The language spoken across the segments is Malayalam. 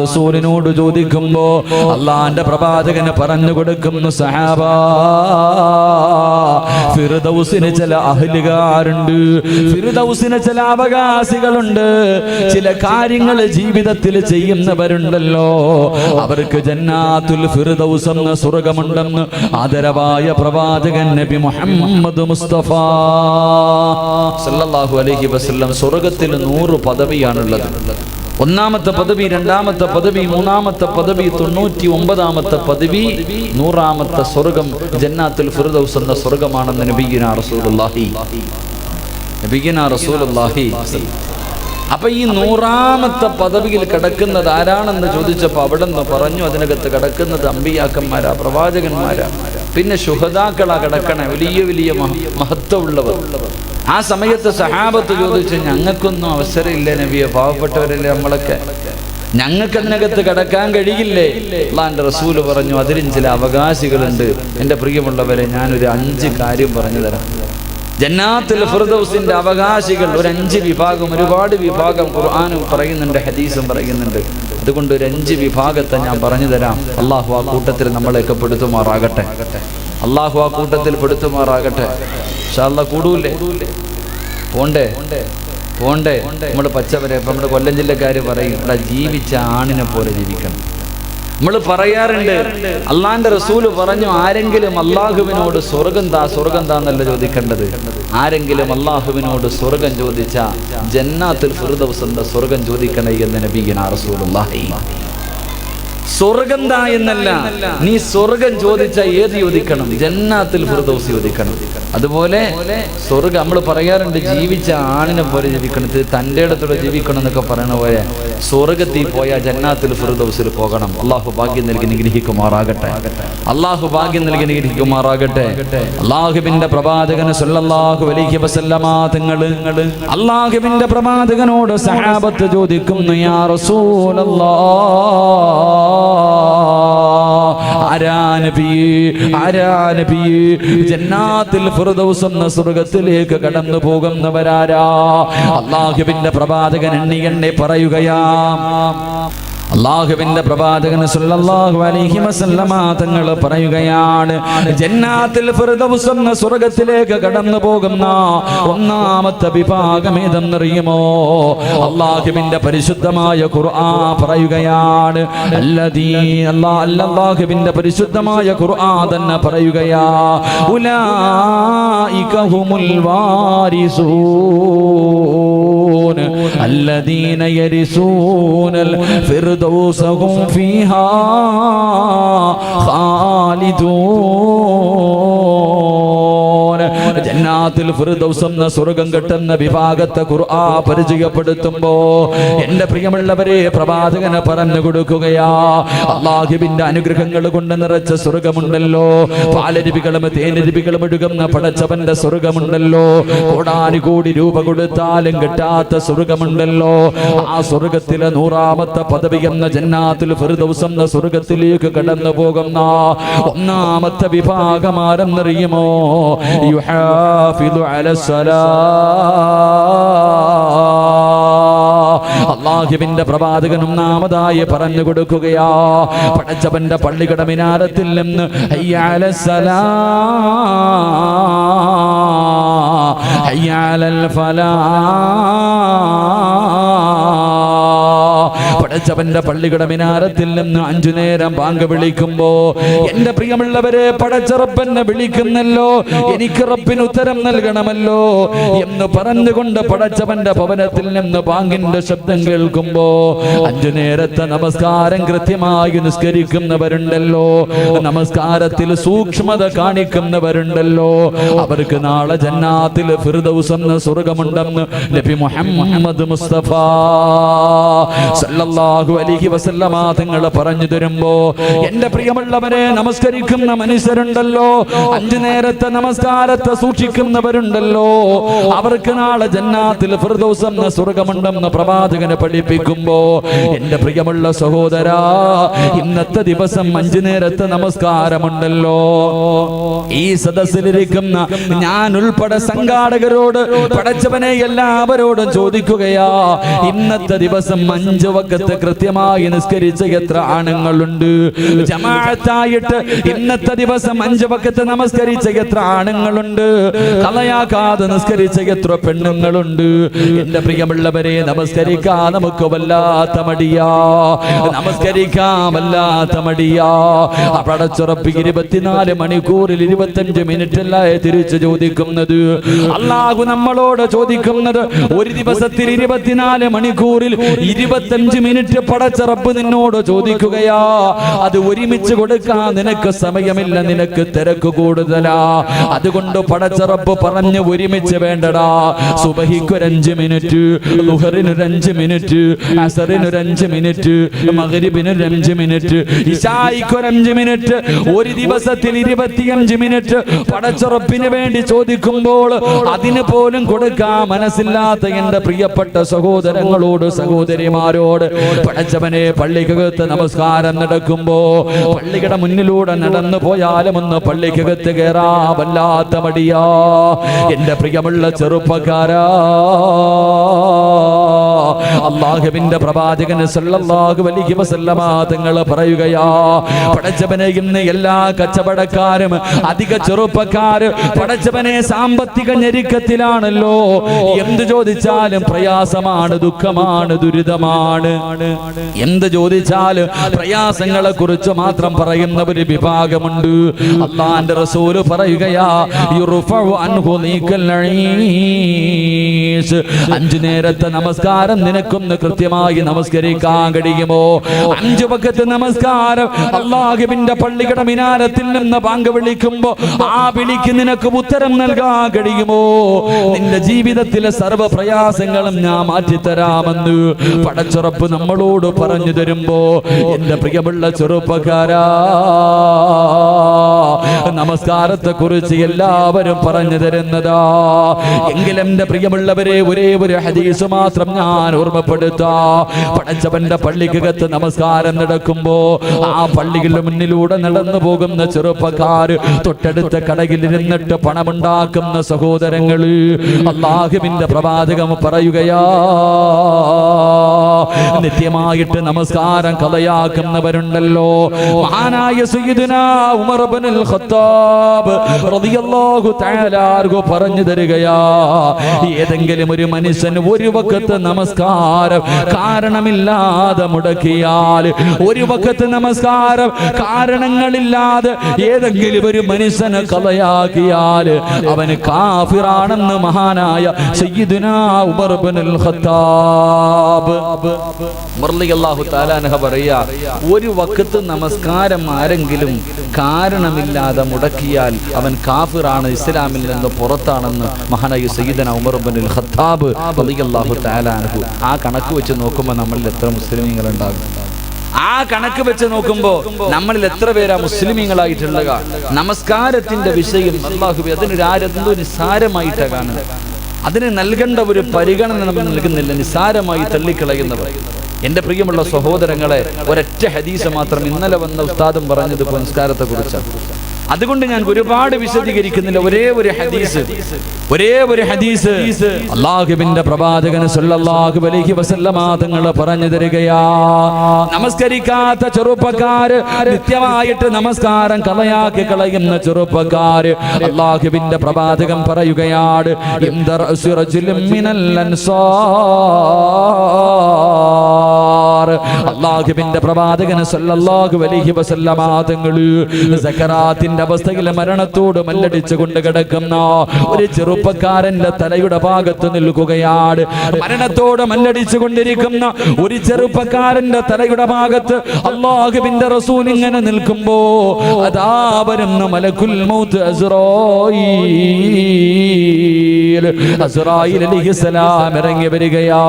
റസൂലിനോട് ചോദിക്കുമ്പോ അള്ളാന്റെ പ്രവാചകന് പറഞ്ഞു കൊടുക്കുന്നു, സഹാബാ, ഫിർദൗസിന് ചില അഹ്ലുകാരുണ്ട്, ഫിർദൗസിന് ചില അവകാശികളുണ്ട്, ചില കാര്യങ്ങൾ ജീവിതത്തിൽ ചെയ്യുന്നവരുണ്ടല്ലോ, അവർക്ക് ജന്നാത്തുൽ ഫിർദൗസ് എന്ന സ്വർഗ്ഗമുണ്ടെന്ന് ആദരവായ പ്രവാചകൻ നബി മുഹമ്മദ് മുസ്തഫ സല്ലല്ലാഹു അലൈഹി വസല്ലം സ്വർഗ്ഗത്തിൽ 100 പദവിയാണുള്ളത്. ഒന്നാമത്തെ പദവി, രണ്ടാമത്തെ പദവി, മൂന്നാമത്തെ പദവി, 99ാമത്തെ പദവി, 100ാമത്തെ സ്വർഗം ജന്നാത്തുൽ ഫിർദൗസ് എന്ന സ്വർഗമാണെന്ന് നബിയുനാ റസൂലുള്ളാഹി. അപ്പൊ ഈ 100ാമത്തെ പദവിയിൽ കിടക്കുന്നത് ആരാണെന്ന് ചോദിച്ചപ്പോൾ അവിടെ നിന്ന് പറഞ്ഞു, അതിനകത്ത് കിടക്കുന്നത് അമ്പിയാക്കന്മാരാ, പ്രവാചകന്മാരാ, പിന്നെ ശുഹദാക്കളാ കിടക്കണേ, വലിയ വലിയ മഹത്വമുള്ളവർ. ആ സമയത്ത് സഹാബത്ത് ചോദിച്ചു, ഞങ്ങൾക്കൊന്നും അവസരമില്ല നബിയെ, പാവപ്പെട്ടവരല്ലേ നമ്മളൊക്കെ, ഞങ്ങൾക്ക് അതിനകത്ത് കിടക്കാൻ കഴിയില്ലേ? അല്ലാഹുവിന്റെ റസൂല് പറഞ്ഞു, അതിലും ചില അവകാശികളുണ്ട്. എൻ്റെ പ്രിയമുള്ളവരെ, ഞാനൊരു 5 കാര്യം പറഞ്ഞു തരാം. ജന്നാത്തുൽ ഫിർദൗസിന്റെ അവകാശികൾ ഒരു 5 വിഭാഗം, ഒരുപാട് വിഭാഗം ഖുർആനും പറയുന്നുണ്ട്, ഹദീസും പറയുന്നുണ്ട്. അതുകൊണ്ട് ഒരു 5 വിഭാഗത്തെ ഞാൻ പറഞ്ഞു തരാം. അള്ളാഹു ആ കൂട്ടത്തിൽ നമ്മളെയൊക്കെ പെടുത്തുമാറാകട്ടെ, അള്ളാഹു ആ കൂട്ടത്തിൽ പെടുത്തുമാറാകട്ടെ. ഇൻഷാ അല്ലാഹ് കൂടൂല്ലേ? പോണ്ടേ? നമ്മൾ പച്ചവരെ ഇപ്പം നമ്മുടെ കൊല്ലം ജില്ലക്കാർ പറയും, ഇവിടെ ജീവിച്ച ആണിനെ പോലെ ജീവിക്കണം. നമ്മൾ പറയാറുണ്ട്, അള്ളാന്റെ റസൂല് പറഞ്ഞു, ആരെങ്കിലും അള്ളാഹുവിനോട് സ്വർഗം താ എന്നല്ല ചോദിക്കേണ്ടത്, ആരെങ്കിലും അള്ളാഹുവിനോട് സ്വർഗം ചോദിച്ച ജന്നാത്തുൽ ഫിർദൗസ് എന്ന സ്വർഗം ചോദിക്കണേ എന്ന് നബിയുനാ റസൂലുള്ളാഹി. സ്വർഗം താ എന്നല്ല, നീ സ്വർഗം ചോദിച്ച ഏത് ചോദിക്കണം? ജന്നാത്തുൽ ഫിർദൗസ് ചോദിക്കണം. അതുപോലെ സ്വർഗം നമ്മൾ പറയാറുണ്ട്, ജീവിച്ച ആണിനെ പോലെ ജീവിക്കണം, തൻ്റെ ഇടത്തോടെ ജീവിക്കണം എന്നൊക്കെ പറയണ പോലെ സ്വർഗത്തിൽ പോയാൽ ജന്നാത്തുൽ ഫിർദൗസിൽ പോകണം. അള്ളാഹു ഭാഗ്യം നൽകി നിഗ്രഹിക്കുമാറാകട്ടെ, അള്ളാഹു ഭാഗ്യം നൽകി നിഗ്രഹിക്കുമാറാകട്ടെ. അള്ളാഹുവിന്റെ പ്രവാചകന് സല്ലല്ലാഹു അലൈഹി വസല്ലമ തങ്ങൾ അള്ളാഹുവിന്റെ പ്രവാചകനോട് സഹാബത്ത് ചോദിക്കുന്നു, യാ റസൂലല്ലാഹ്, ആരാ നബിയേ, ജന്നാത്തുൽ ഫിർദൗസ് എന്ന സ്വർഗ്ഗത്തിലേക്ക് കടന്നു പോകുന്നവരാരാ? അല്ലാഹുവിന്റെ പ്രവാചകൻ എണ്ണി പറയുകയാ. അല്ലാഹുവിന്റെ പ്രവാചകൻ സല്ലല്ലാഹു അലൈഹി വസല്ലമ തങ്ങൾ പറയുകയാണ്, ജന്നാത്തുൽ ഫിർദൗസ് എന്ന സ്വർഗ്ഗത്തിലേക്ക് കടന്നു പോകുന്ന 1ാമത്തെ വിഭാഗം ഏതെന്നറിയുമോ? അല്ലാഹുവിന്റെ പരിശുദ്ധമായ ഖുർആൻ പറയുകയാണ്, അല്ലാഹുവിന്റെ പരിശുദ്ധമായ ഖുർആൻ തന്നെ പറയുകയാ, ഉലൈക ഹുമുൽ വാരിസൂൻ അല്ലദീന യരിസൂനൽ ഫിർദൗസ് هم فيها خالدون. ജന്നാത്തുൽ ഫിർദൗസ് എന്ന സ്വർഗ്ഗം കിട്ടുന്ന വിഭാഗത്തെ ഖുർആൻ പരിചയപ്പെടുത്തുമ്പോ എന്റെ പ്രിയമുള്ളവരെ, പ്രവാചകനെ പറഞ്ഞു കൊടുക്കുകയാ, അല്ലാഹുവിന്റെ അനുഗ്രഹങ്ങൾ കൊണ്ട് നിറച്ച സ്വർഗ്ഗമുണ്ടല്ലോ, പാലരുവികളും തേനരുവികളും ഒഴുകുന്ന പടച്ചവന്റെ സ്വർഗ്ഗമുണ്ടല്ലോ, കോടാനുകോടി രൂപ കൊടുത്താലും കിട്ടാത്ത സ്വർഗ്ഗമുണ്ടല്ലോ. ആ സ്വർഗ്ഗത്തിലെ 100ാമത്തെ പദവി എന്ന ജന്നാത്തുൽ ഫിർദൗസ് എന്ന സ്വർഗ്ഗത്തിലേക്ക് കടന്നു പോകുന്ന 1ാമത്തെ വിഭാഗം ആരെന്നറിയുമോ? യുഹാഫിദു അലസ്സലാഹ്. അല്ലാഹുവിന്റെ പ്രവാചകൻ 1ാമതായി പറഞ്ഞു കൊടുക്കുകയാ, പടച്ചവന്റെ പള്ളിയുടെ മിനാരത്തിൽ നിന്ന് ഹയ്യ അലസ്സലാഹ് ഹയ്യ അലൽ ഫലാഹ്. പടച്ചവന്റെ പള്ളിയുടെ മിനാരത്തിൽ നിന്ന് 5 നേരം ബാങ്ക് വിളിക്കുമ്പോ എന്റെ പ്രിയമുള്ളവരെ, പടച്ചറപ്പനെ വിളിക്കുന്നല്ലോ, എനിക്ക് റബ്ബിന് ഉത്തരം നൽകണമല്ലോ എന്ന് പറഞ്ഞുകൊണ്ട് പടച്ചവന്റെ ഭവനത്തിൽ നിന്ന് ബാങ്കിന്റെ ശബ്ദം കേൾക്കുമ്പോ 5 നേരത്തെ നമസ്കാരം കൃത്യമായി നിസ്കരിക്കുന്നവരുണ്ടല്ലോ, നമസ്കാരത്തിൽ സൂക്ഷ്മത കാണിക്കുന്നവരുണ്ടല്ലോ, അവർക്ക് നാളെ ജന്നാത്തുൽ ഫിർദൗസ് എന്ന സ്വർഗ്ഗമുണ്ടെന്ന് നബി മുഹമ്മദ് മുസ്തഫ സല്ലല്ലാഹു അലൈഹി വസല്ലമ തങ്ങൾ പറഞ്ഞു തരുമ്പോ എന്റെ പ്രിയമുള്ളവരെ, നമസ്കരിക്കുന്ന മനുഷ്യരുണ്ടല്ലോ, 5 നേരത്തെ നമസ്കാരത്തെ സൂക്ഷിക്കുന്നവരുണ്ടല്ലോ, അവർക്ക് നാളെ ജന്നാത്തുൽ ഫിർദൗസ് എന്ന സ്വർഗ്ഗമുണ്ടെന്ന് പ്രവാചകനെ പഠിപ്പിക്കുമ്പോ എന്റെ പ്രിയമുള്ള സഹോദരാ, ഇന്നത്തെ ദിവസം 5 നേരത്തെ നമസ്കാരമുണ്ടല്ലോ. ഈ സദസ്സിലിരിക്കുന്ന ഞാൻ ഉൾപ്പെടെ സംഘാടകരോട്, പടച്ചവനെ എല്ലാവരോടും ചോദിക്കുകയാ, ഇന്നത്തെ ദിവസം 5 വഖ്ത് വക്കത്ത് കൃത്യമായി നിസ്കരിച്ച എത്ര ആണുങ്ങളുണ്ട്? ജമാഅത്തായിട്ട് ഇന്നത്തെ ദിവസം 5 വക്കത്ത് നമസ്കരിച്ച എത്ര ആണുങ്ങളുണ്ട്? കളയാക്കാതെ നിസ്കരിച്ച എത്ര പെണ്ണുങ്ങളുണ്ട്? എന്റെ പ്രിയമുള്ളവരെ, നമസ്കരിക്കാൻ നമുക്ക് വല്ലാത്ത മടിയാ, നമസ്കരിക്കാൻ വല്ലാത്ത മടിയാ. പടച്ചുറപ്പ് 24 മണിക്കൂറിൽ 25 മിനിറ്റല്ല തിരിച്ചു ചോദിക്കുന്നത്. അല്ലാഹു നമ്മളോട് ചോദിക്കുന്നത് ഒരു ദിവസത്തിൽ 24 മണിക്കൂറിൽ 25 മിനിറ്റ് പടച്ചുറപ്പ് നിന്നോട് ചോദിക്കുകയാ. അത് ഒരുമിച്ച് കൊടുക്കാൻ നിനക്ക് സമയമില്ല, നിനക്ക് തിരക്ക് കൂടുതലാ. അതുകൊണ്ട് പടച്ചുറപ്പ് പറഞ്ഞ് ഒരുമിച്ച് വേണ്ടടാ. സുബഹിക്കൊരു 5 മിനിറ്റ്, ളുഹറിനൊരു 5 മിനിറ്റ്, അസറിനൊരു 5 മിനിറ്റ്, മഗ്രിബിനൊരു 5 മിനിറ്റ്, ഇശായിക്കൊരു 5 മിനിറ്റ്, ഒരു ദിവസത്തിൽ 25 മിനിറ്റ് പടച്ചുറപ്പിന് വേണ്ടി ചോദിക്കുമ്പോൾ അതിന് പോലും കൊടുക്കാൻ മനസ്സില്ലാത്ത എന്റെ പ്രിയപ്പെട്ട സഹോദരങ്ങളോട് സഹോദരിമാരോട്, പടച്ചവനെ, പള്ളിക്കകത്ത് നമസ്കാരം നടക്കുമ്പോ പള്ളിയുടെ മുന്നിലൂടെ നടന്നു പോയാലും ഒന്ന് പള്ളിക്കകത്ത് കയറാ വല്ലാത്ത മടിയാ. എന്റെ പ്രിയമുള്ള ചെറുപ്പക്കാരാ, അല്ലാഹുവിന്റെ പ്രവാചകൻ സല്ലല്ലാഹു അലൈഹി വസല്ലമ തങ്ങൾ പറയുകയാ, പടച്ചവനെ, ഇന്ന് എല്ലാ കച്ചവടക്കാരും അധിക ചെറുപ്പക്കാര് പടച്ചവനെ സാമ്പത്തിക ഞെരുക്കത്തിലാണല്ലോ. എന്ത് ചോദിച്ചാലും പ്രയാസമാണ്, ദുഃഖമാണ്, ദുരിതമാണ്. എന്ത് ചോദിച്ചാലും പ്രയാസങ്ങളെ കുറിച്ച് മാത്രം പറയുന്ന ഒരു വിഭാഗമുണ്ട്. അല്ലാഹുവിന്റെ റസൂൽ പറയുകയാ, യുർഫഉ അൻഹു നീക്കൽ ഈസ്. 5 നേരത്തെ നമസ്കാരം നിനക്കൊന്ന് കൃത്യമായി നമസ്കരിക്കാൻ കഴിയുമോ? 5 വഖത്ത് നമസ്കാരം അല്ലാഹുവിന്റെ പള്ളിയുടെ മിനാരത്തിൽ നിന്ന് ബാങ്ക് വിളിക്കുമ്പോ ആ വിളിക്ക് നിനക്ക് ഉത്തരം നൽകാൻ കഴിയുമോ? നിന്റെ ജീവിതത്തിലെ സർവ്വ പ്രയാസങ്ങളും ഞാൻ മാറ്റിത്തരാമെന്ന് പടച്ചുറപ്പ് നമ്മളോട് പറഞ്ഞു തരുമ്പോ, എന്റെ പ്രിയമുള്ള ചെറുപ്പക്കാരാ, നമസ്കാരത്തെ കുറിച്ച് എല്ലാവരും പറഞ്ഞു തരുന്നതാ. എങ്കിലും എന്റെ പ്രിയമുള്ളവരെ, ഒരേ ഒരു ഹദീസ് മാത്രം ഞാൻ ഓർമ്മപ്പെടുത്താ. പടച്ചവന്റെ പള്ളിക്കകത്ത് നമസ്കാരം നടക്കുമ്പോ ആ പള്ളികളുടെ മുന്നിലൂടെ നടന്നു പോകുന്ന ചെറുപ്പക്കാര്, തൊട്ടടുത്ത കടയിൽ ഇരുന്നിട്ട് പണമുണ്ടാക്കുന്ന സഹോദരങ്ങള്, അല്ലാഹുവിന്റെ പ്രവാചകം പറയുകയാ, നിത്യമായിട്ട് നമസ്കാരം കളയാക്കുന്നവരുണ്ടല്ലോ. മഹാനായ സയ്യിദുനാ ഉമർ ഇബ്നുൽ ഖത്താബ് റളിയല്ലാഹു തആല അൻഹു പറഞ്ഞു തരികയാ, ഏതെങ്കിലും ഒരു മനുഷ്യൻ ഒരു വഖത്ത് നമസ്കാരം കാരണമില്ലാതെ മുടക്കിയാൽ, ഒരു വഖത്ത് നമസ്കാരം കാരണങ്ങളില്ലാതെ ഏതെങ്കിലും ഒരു മനുഷ്യനെ കളയാക്കിയാൽ അവന് കാഫിറാണെന്ന് മഹാനായ സയ്യിദുനാ ഉമർ ഇബ്നുൽ ഖത്താബ് റളിയല്ലാഹു തആല അൻഹു പറയാ, ഒരു വഖത്ത് നമസ്കാരം ആരെങ്കിലും കാരണമില്ലാതെ മുടക്കിയാൽ അവൻ കാഫിറാണ്, ഇസ്ലാമിൽ നിന്ന് പുറത്താണെന്ന് മഹാനായ സയ്യിദുനാ ഉമർ ഇബ്നുൽ ഖത്താബ് റളിയല്ലാഹു തആല അൻഹു. ആ കണക്ക് വെച്ച് നോക്കുമ്പോൾ നമ്മളിൽ എത്ര മുസ്ലിമീങ്ങൾ ഉണ്ടാകും? ആ കണക്ക് വെച്ച് നോക്കുമ്പോൾ നമ്മളിൽ എത്ര പേരാ മുസ്ലിമീങ്ങളായിട്ടുള്ളത്? നമസ്കാരത്തിന്റെ വിഷയം അല്ലാഹുവേ അതിനൊരു നിസ്സാരമായിട്ടാണ് കാണുന്നത്. അതിന് നൽകേണ്ട ഒരു പരിഗണന നമ്മൾ നൽകുന്നില്ല, നിസ്സാരമായി തള്ളിക്കളയുന്നവർ. എന്റെ പ്രിയമുള്ള സഹോദരങ്ങളെ, ഒരൊറ്റ ഹദീസ് മാത്രം ഇന്നലെ വന്ന ഉസ്താദും പറഞ്ഞത് നമസ്കാരത്തെ കുറിച്ചാണ്. അതുകൊണ്ട് ഞാൻ ഒരുപാട് വിശദീകരിക്കുന്നില്ല. ഒരേ ഒരു ഹദീസ് അല്ലാഹുവിന്റെ പ്രവാചകൻ സല്ലല്ലാഹു അലൈഹി വസല്ലമ തങ്ങൾ പറഞ്ഞു തരികയാ, നമസ്കരിക്കാത്ത ചെറുപ്പക്കാര്, നിത്യമായിട്ട് നമസ്കാരം കളയുന്ന ചെറുപ്പക്കാര്, അല്ലാഹുവിന്റെ പ്രവാചകൻ പറയുകയാണ്, അല്ലാഹുവിന്റെ പ്രവാചകൻ സല്ലല്ലാഹു അലൈഹി വസല്ലമ തങ്ങൾ സക്കറാത്തിന്റെ അവസ്ഥയിൽ മരണത്തോട് മല്ലടിച്ചു കൊണ്ട് കിടക്കുന്ന ഒരു ചെറുപ്പക്കാരന്റെ തലയുടെ ഭാഗത്ത് നിൽക്കുകയാണ്. മരണത്തോട് മല്ലടിച്ചു കൊണ്ടിരിക്കുന്ന ഒരു ചെറുപ്പക്കാരന്റെ തലയുടെ ഭാഗത്ത് അല്ലാഹുവിന്റെ റസൂൽ ഇങ്ങനെ നിൽക്കുമ്പോ അതാ വരുന്ന മലക്കുൽ മൗത്ത് അസ്റായീൽ അലൈഹിസ്സലാം ഇറങ്ങി വരികയാ.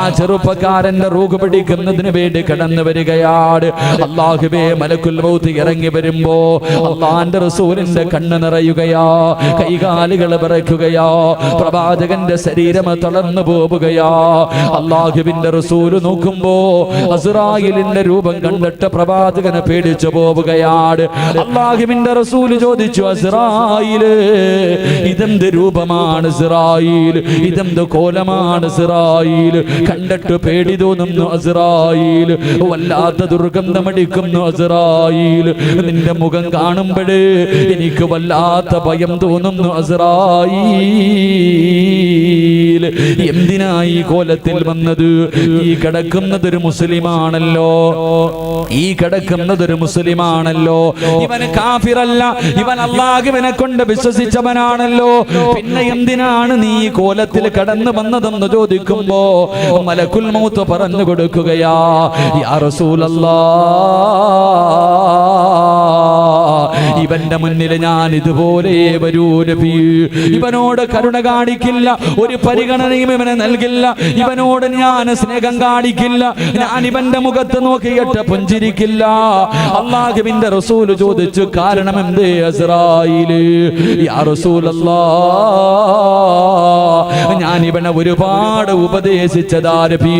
ആ ചെറുപ്പക്കാരന്റെ റൂഹ് പിടിക്കുന്നതിന് വേണ്ടി കടന്നു വരികയാണ്. അല്ലാഹുവേ, മലക്കുൽ മൗത്ത് ഇറങ്ങി വരുമ്പോ അല്ലാഹുവിന്റെ റസൂലിന്റെ കണ്ണ് നിറയുകയാ, കൈകാലുകൾ വിറയ്ക്കുകയാ, പ്രവാചകന്റെ ശരീരം തളർന്നു പോവുകയാ. അല്ലാഹുവിന്റെ റസൂൽ നോക്കുമ്പോ അസ്റായീലിന്റെ രൂപം കണ്ടിട്ട് പ്രവാചകനെ പേടിച്ചു പോവുകയാണ്. അല്ലാഹുവിന്റെ റസൂൽ ചോദിച്ചു, അസ്റായീല്, ഇതെന്ത് രൂപമാണ് ഇസ്രായീൽ? ഇതെന്ത് കോലമാണ് ഇസ്രായീൽ? കണ്ടിട്ട് പേടി തോന്നുന്നു അസ്റായീൽ. അസ്റായീൽ, വല്ലാത്ത ദുർഗന്ധമടിക്കുന്നു അസ്റായീൽ, നിന്റെ മുഖം കാണുമ്പോഴേ എനിക്ക് വല്ലാത്ത ഭയം തോന്നുന്നു അസ്റായീൽ. എന്തിനായി കോലത്തിൽ വന്നത്? ഈ കിടക്കുന്നതൊരു മുസ്ലിമാണല്ലോ, ഈ കിടക്കുന്നതൊരു മുസ്ലിമാണല്ലോ. ഇവൻ കാഫിറല്ല, ഇവൻ അല്ലാഹുവിനെ കൊണ്ട് വിശ്വസിച്ചവനാണല്ലോ. പിന്നെ എന്തിനാണ് നീ ഈ കോലത്തിൽ കടന്നു വന്നതെന്ന് ചോദിക്കുമ്പോ മലക്കുൽ മൗത്ത് പറഞ്ഞു കൊടുക്കുകയാ, യാ റസൂലല്ലാഹ്, ഇവന്റെ മുന്നിൽ ഞാൻ ഇതുപോലെ വരൂ നബി. ഇവനോട് കരുണ കാണിക്കില്ല, ഒരു പരിഗണനയും ഇവനെ നൽകില്ല, ഇവനോട് ഞാൻ സ്നേഹം കാണിക്കില്ല, ഞാൻ ഇവന്റെ മുഖത്ത് നോക്കിയിട്ട് പുഞ്ചിരിക്കില്ല. അല്ലാഹുവിന്റെ റസൂല് ചോദിച്ചു, കാരണം എന്തേ അസ്റായീല്? യാ റസൂലല്ലാഹ്, ഞാൻ ഇവനെ ഒരുപാട് ഉപദേശിച്ചതാ നബി,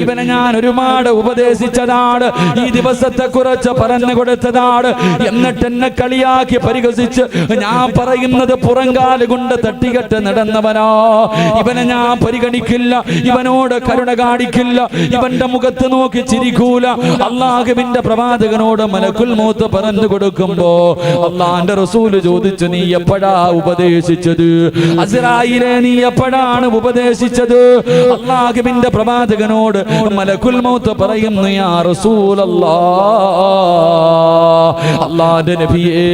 ഇവനെ ഞാൻ ഒരുപാട് ഉപദേശിച്ചതാണ്, ഈ ദിവസത്തെ കുറിച്ച് പറഞ്ഞു കൊടുത്തതാണ്. എന്നിട്ട് എന്നെ കളിയാക്കി പരിഹസിച്ച് ഞാൻ പറയുന്നത് പുറങ്കാല് കൊണ്ട് തട്ടികെട്ട് നടന്നവനാ. ഇവനെ ഞാൻ പരിഗണിക്കില്ല, ഇവനോട് കരുണ കാണിക്കില്ല, ഇവന്റെ മുഖത്ത് നോക്കി ചിരിക്കൂല. അല്ലാഹുവിന്റെ പ്രവാചകനോട് മലക്കുൽ മൗത്ത് പറഞ്ഞു കൊടുക്കുമ്പോ അല്ലാഹുവിന്റെ റസൂല് ചോദിച്ചു, നീ എപ്പോഴാ ഉപദേശിച്ചത്? അസ്റായീലെ, നീ എപ്പോഴാണ് ഉപദേശിച്ചത്? അല്ലാഹുവിന്റെ പ്രവാചകനോട് മലക്കുൽ മൗത്ത് പറയുന്നു, യാ റസൂലല്ലാഹ്, അല്ലാഹുവിന്റെ നബിയേ,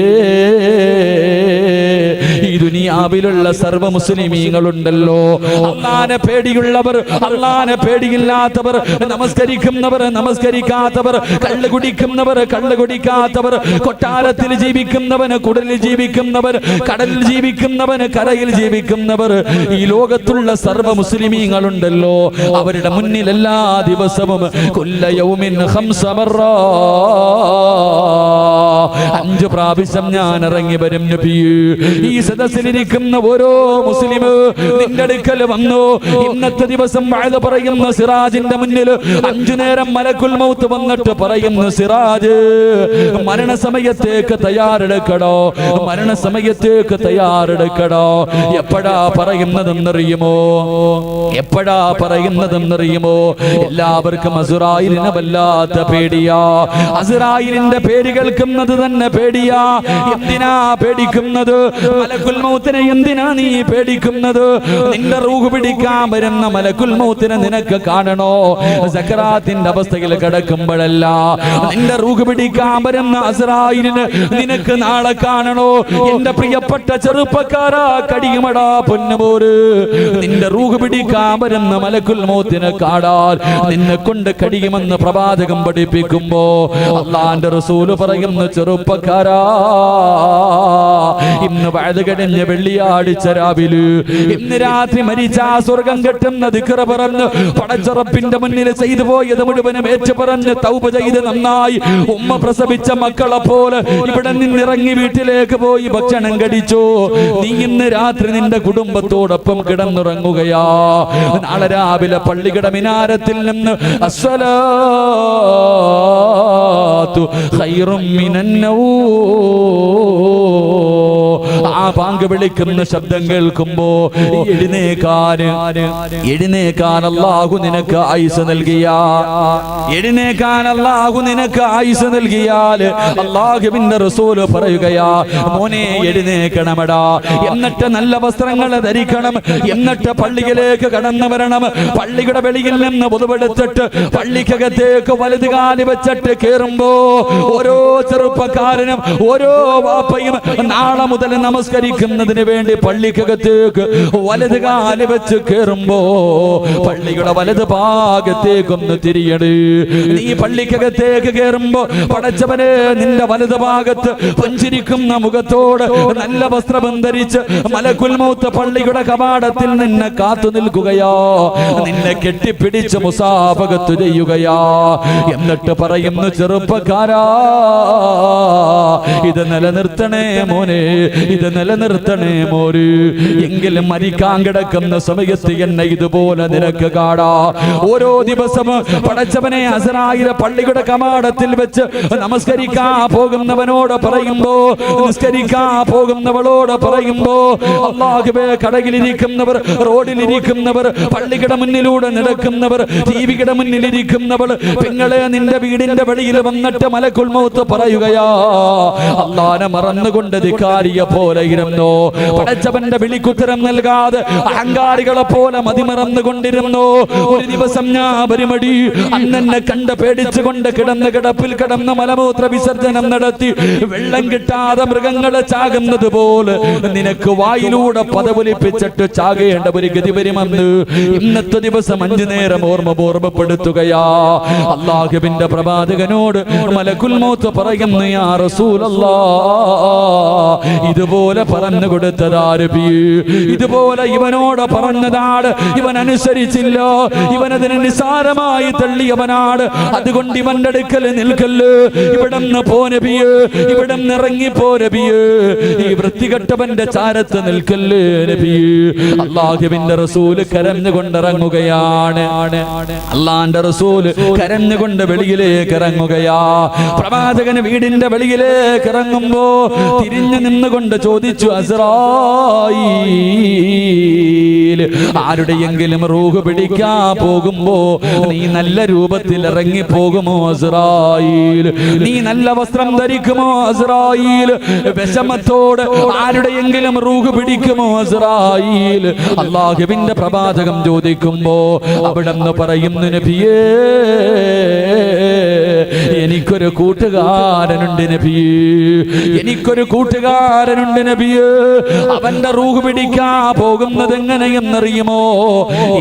ഈ ദുനിയാവിലുള്ള സർവ്വ മുസ്ലിമീങ്ങളുണ്ടല്ലോ, അല്ലാഹുവിനെ പേടിയുള്ളവർ, അല്ലാഹുവിനെ പേടിയില്ലാത്തവർ, നമസ്കരിക്കുന്നവർ, നമസ്കരിക്കാത്തവർ, കള്ള് കുടിക്കുന്നവർ, കള്ള് കുടിക്കാത്തവർ, കൊട്ടാരത്തിൽ ജീവിക്കുന്നവന്, കുടലിൽ ജീവിക്കുന്നവർ, കടലിൽ ജീവിക്കുന്നവന്, കരയിൽ ജീവിക്കുന്നവർ, ഈ ലോകത്തുള്ള സർവ്വ മുസ്ലിമീങ്ങളുണ്ടല്ലോ, അവരുടെ മുന്നിൽ എല്ലാ ദിവസവും കുല്ല യൗമിൻ ഖംസ മറ, 5 പ്രാവശ്യം ഞാൻ ഇറങ്ങി വരും നബിയേ. ഈ സദസ്സിലിരിക്കുന്ന ഓരോ മുസ്ലിം നിന്റെ അടുക്കൽ വന്നു, ഇന്നത്തെ ദിവസം വഅദ് പറയുന്ന സിറാജിന്റെ മുന്നിൽ 5 നേരം മലക്കുൽ മൗത്ത് വന്നിട്ട് പറയുന്നു, സിറാജ്, മരണസമയത്തേക്ക് തയ്യാറെടുക്കടോ, മരണസമയത്തേക്ക് തയ്യാറെടുക്കടോ. എപ്പോഴാ പറയുന്നതെന്നറിയുമോ? എപ്പോഴാ പറയുന്നതെന്നറിയുമോ? എല്ലാവർക്കും അസ്റായീലിനെ വല്ലാത്ത പേടിയാ. അസ്റായീലിന്റെ പേര് കേൾക്കുന്നത് തന്നെ പേടിയാ. എന്തിനാ പേടിക്കുന്നത്? മലക്കുൽ മൗത്തിനെ എന്തിനാ നീ പേടിക്കുന്നത്? നിന്റെ റൂഹ് പിടിക്കാൻ വരുന്ന മലക്കുൽ മൗത്തിനെ നിനക്ക് കാണണോ? സക്കറാത്തിന്റെ അവസ്ഥയിൽ കിടക്കുമ്പോഴല്ല, നിന്റെ റൂഹ് പിടിക്കാൻ വരുന്ന അസ്റായീലിനെ നിനക്ക് നാളെ കാണണോ? എന്റെ പ്രിയപ്പെട്ട ചെറുപ്പക്കാരാ, കടിയുമടാ പൊന്നുപോര്, നിന്റെ റൂഹ് പിടിക്കാൻ വരുന്ന മലക്കുൽ മൗത്തിനെ കാണാൻ നിന്നെ കൊണ്ട് കടിയുമെന്ന് പ്രവാചകം പഠിപ്പിക്കുമ്പോ അല്ലാഹുവിന്റെ റസൂല് പറയുന്നു, ചെറുപ്പക്കാരാ, ഇന്ന് വഅദ് കഴിഞ്ഞ വെള്ളിയാഴ്ച രാവിലെ, ഇന്ന് രാത്രി മരിച്ച സ്വർഗം കെട്ടുന്ന ദിക്ർ പറഞ്ഞ് പടച്ച റബ്ബിന്റെ മുന്നിൽ ചെയ്തു പോയത് മുഴുവനും ഏറ്റു പറഞ്ഞ് തൗബ ചെയ്ത് നന്നായി ഉമ്മ പ്രസവിച്ച മക്കളെ പോലെ ഇവിടെ നിന്നിറങ്ങി വീട്ടിലേക്ക് പോയി ഭക്ഷണം കഴിച്ചു. നീ ഇന്ന് രാത്രി നിന്റെ കുടുംബത്തോടൊപ്പം കിടന്നുറങ്ങുകയാ. നാളെ രാവിലെ പള്ളിയുടെ മിനാരത്തിൽ നിന്ന് അസ്സലാത്തു ഖൈറും മിനൻ നൗം, ആ പാങ്ക് വിളിക്കുന്ന ശബ്ദം കേൾക്കുമ്പോ എഴുന്നേക്കാൻ അല്ലാഹു നിനക്ക് ആയുസ് നൽകിയ, എഴുന്നേക്കാൻ അല്ലാഹു നിനക്ക് ആയുസ് നൽകിയാൽ അല്ലാഹുവിന്റെ റസൂൽ പറയുകയാ, മോനെ എഴുന്നേക്കണമടാ, എന്നിട്ട് നല്ല വസ്ത്രങ്ങൾ ധരിക്കണം, എന്നിട്ട് പള്ളിയിലേക്ക് കടന്നു വരണം. പള്ളിയുടെ വെളിയിൽ നിന്ന് ഉതുവെടുത്തിട്ട് പള്ളിക്കകത്തേക്ക് വലത് കാല് വെച്ചിട്ട് കേറുമ്പോ ഓരോ ചെറുപ്പക്കാരനും ഓരോ വാപ്പയും നാളെ മുതൽ നമസ്കരിക്കുന്നതിന് വേണ്ടി പള്ളിക്കകത്തേക്ക് വലത് കാല് വെച്ച് കേറുമ്പോ പള്ളിയുടെ വലത് ഭാഗത്തേക്കൊന്ന് തിരിയണ്. നീ പള്ളിക്കകത്തേക്ക് കേറുമ്പോ പടച്ചവനെ, നിന്റെ വലത് ഭാഗത്ത് പുഞ്ചിരിക്കുന്ന മുഖത്തോട് നല്ല വസ്ത്രം ധരിച്ച് മലക്കുൽ മൗത്ത് പള്ളിയുടെ കവാടത്തിൽ നിന്നെ കാത്തു നിൽക്കുകയോ, നിന്നെ കെട്ടിപ്പിടിച്ച് മുസാഫഹത്ത് ചെയ്യുകയോ. എന്നിട്ട് പറയുന്നു, ചെറുപ്പക്കാരാ, ഇത് നിലനിർത്തണേ മോനെ, ഇത് ഇത് നിലനിർത്തണേ മോര്. എങ്കിലും മരിക്കാൻ കിടക്കുന്ന സമയത്ത് എന്നെ ഇതുപോലെ നിനക്ക് കാണാ. ഓരോ ദിവസം പടച്ചവനെ അസ്രായേൽ പള്ളിയുടെ കവാടത്തിൽ വെച്ച് നമസ്കരിക്കാൻ പോകുന്നവനോട് പറയുമ്പോ, നിസ്കരിക്കാൻ പോകുന്നവളോട് പറയുമ്പോ, അല്ലാഹുവേ കടകിലിരിക്കുന്നവർ, റോഡിലിരിക്കുന്നവർ, പള്ളിയുടെ മുന്നിലൂടെ നടക്കുന്നവർ, ടിവിയുടെ മുന്നിലിരിക്കുന്നവൾ, പെങ്ങളെ നിന്റെ വീടിന്റെ വെളിയിൽ വന്നിട്ട് മലക്കുൽ മൗത്ത് പറയുകയാ, അല്ലാഹനെ മറന്നുകൊണ്ട് ധിക്കാരിയെ പോലെ ഇരുന്നു. പടച്ചവന്റെ വിളിക്കുത്തരം നൽകാതെ അഹങ്കാരികളെ പോലെ മതിമറന്നുകൊണ്ടിരുന്നു. ഒരു ദിവസം ഞാൻ പരിമടി അന്നെ കണ്ട് പേടിച്ചുകൊണ്ട് കിടന്ന് കിടപ്പിൽ കിടന്ന് മലമൂത്ര വിസർജനം നടത്തി വെള്ളം കിട്ടാതെ മൃഗങ്ങളെ ചാകുന്നത് പോലെ നിനക്ക് വായിലൂടെ പദവലിപ്പിച്ചിട്ട് ചാകേണ്ട ഒരു ഗതി വരുമെന്ന് ഇന്നത്തെ ദിവസം 5 നേരം ഓർമ്മപ്പെടുത്തുകയാ. അല്ലാഹുവിന്റെ പ്രവാചകനോട് മലക്കുൽ മൗത്ത് പറയുന്നു, യാ റസൂലല്ലാഹ്, ഇതുപോലെ പറഞ്ഞു കൊടുത്തതാര്? ഇതുപോലെ ഇവനോട് പറഞ്ഞതാണ്. ഇവൻ അനുസരിച്ചില്ല, ഇവനതിനെ നിസാരമായി തള്ളിയവനാണ്. അതുകൊണ്ട് ഇവന്റെ അടുക്കൽ നിൽക്കല്ല്, ഇവിടെ നിന്ന് പോനബിയേ, ഇവിടെ നിന്ന് ഇറങ്ങി പോനബിയേ, ഈ വൃത്തികെട്ടവന്റെ ചാരത്ത് നിൽക്കല്ല് നബിയേ. അല്ലാഹുവിന്റെ റസൂല് കരഞ്ഞുകൊണ്ടിറങ്ങുകയാണ്. അല്ലാഹുവിന്റെ റസൂല് കരഞ്ഞുകൊണ്ട് വെളിയിലേക്ക് ഇറങ്ങുകയാ. പ്രവാചകൻ വീടിന്റെ വെളിയിലേക്ക് ഇറങ്ങുമ്പോ തിരിഞ്ഞു നിന്നുകൊണ്ട് ചോദിച്ചു, അസ്രായീൽ, ആരുടെയെങ്കിലും റൂഹ് പിടിക്കാൻ പോകുമ്പോ നീ നല്ല രൂപത്തിൽ ഇറങ്ങി പോകുമോ അസ്രായീൽ? നീ നല്ല വസ്ത്രം ധരിക്കുമോ അസ്രായീൽ? വിഷമത്തോട് ആരുടെയെങ്കിലും റൂഹ് പിടിക്കുമോ അസ്രായീൽ? അല്ലാഹുവിന്റെ പ്രവാചകം ചോദിക്കുമ്പോ അവിടെന്ന് പറയുന്നു, നബിയേ, എനിക്കൊരു കൂട്ടുകാരനുണ്ട് നബിയേ, എനിക്കൊരു കൂട്ടുകാരനുണ്ട് നബിയേ. അവന്റെ റൂഹ് പിടിക്കാൻ പോകുന്നത് എങ്ങനെയെന്നറിയുമോ?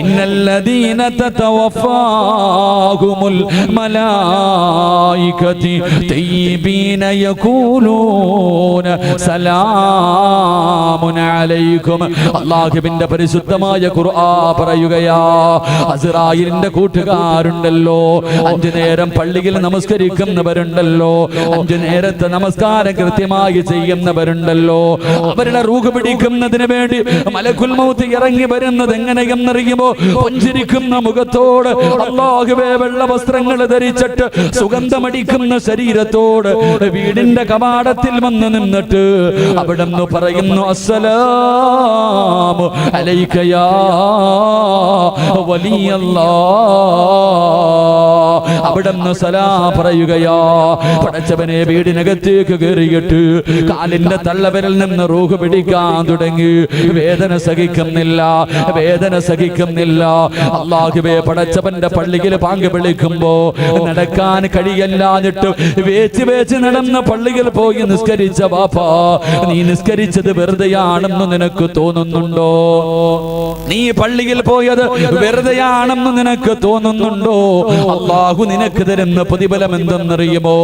ഇന്നല്ലദീന തതവഫാഹുമുൽ മലായികതി തയ്യിബീന യഖൂലൂന സലാമുൻ അലൈക്കും. അല്ലാഹുവിന്റെ പരിശുദ്ധമായ ഖുർആൻ പറയുകയാ, അസ്രായീലിന്റെ കൂട്ടുകാരുണ്ടല്ലോ, 5 നേരം പള്ളിയിൽ നമസ്കരിക്കുന്നവരുണ്ടല്ലോ, 5 നേരത്തെ നമസ്കാരം കൃത്യമായി ചെയ്യുന്നവരുണ്ടല്ലോ, അവരുടെ റൂഹ് പിടിക്കുന്നതിന് വേണ്ടി മലക്കുൽ മൗത്ത് ഇറങ്ങി വരുന്നത് എങ്ങനെയെന്നറിയുമോ? പുഞ്ചിരിക്കുന്ന മുഖത്തോട്, അല്ലാഹുവേ വെള്ള വസ്ത്രങ്ങൾ ധരിച്ചിട്ട് സുഗന്ധമടിക്കുന്ന ശരീരത്തോട് വീടിന്റെ കവാടത്തിൽ വന്ന് നിന്നിട്ട് അവിടെന്ന് പറയുന്നു, അസ്സലാമു അലൈക യാ വലിയല്ലാഹ്. അവിടെന്ന് സലാം പറയുകയാ. പടച്ചവനെ വീടിനകത്തേക്ക് കയറിയിട്ട് കാലിന്റെ തള്ളവിരൽ നിന്ന് റൂഹ് പിടിക്കാൻ തുടങ്ങി. വേദന സഹിക്കുന്നില്ല, വേദന സഹിക്കുന്നില്ല. അല്ലാഹുവേ, പടച്ചവന്റെ പള്ളിയിൽ പാങ്ക് വിളിക്കുമ്പോ നടക്കാൻ കഴിയല്ലാഞ്ഞിട്ട് വേച്ച് നടന്ന പള്ളിയിൽ പോയി നിസ്കരിച്ച വാപ്പാ, നീ നിസ്കരിച്ചത് വെറുതെയാണെന്ന് നിനക്ക് തോന്നുന്നുണ്ടോ? നീ പള്ളിയിൽ പോയത് വെറുതെയാണെന്ന് നിനക്ക് തോന്നുന്നുണ്ടോ? അല്ലാഹു നിനക്ക് തരുന്ന പ്രതിഫലം എന്തെന്നറിയുമോ?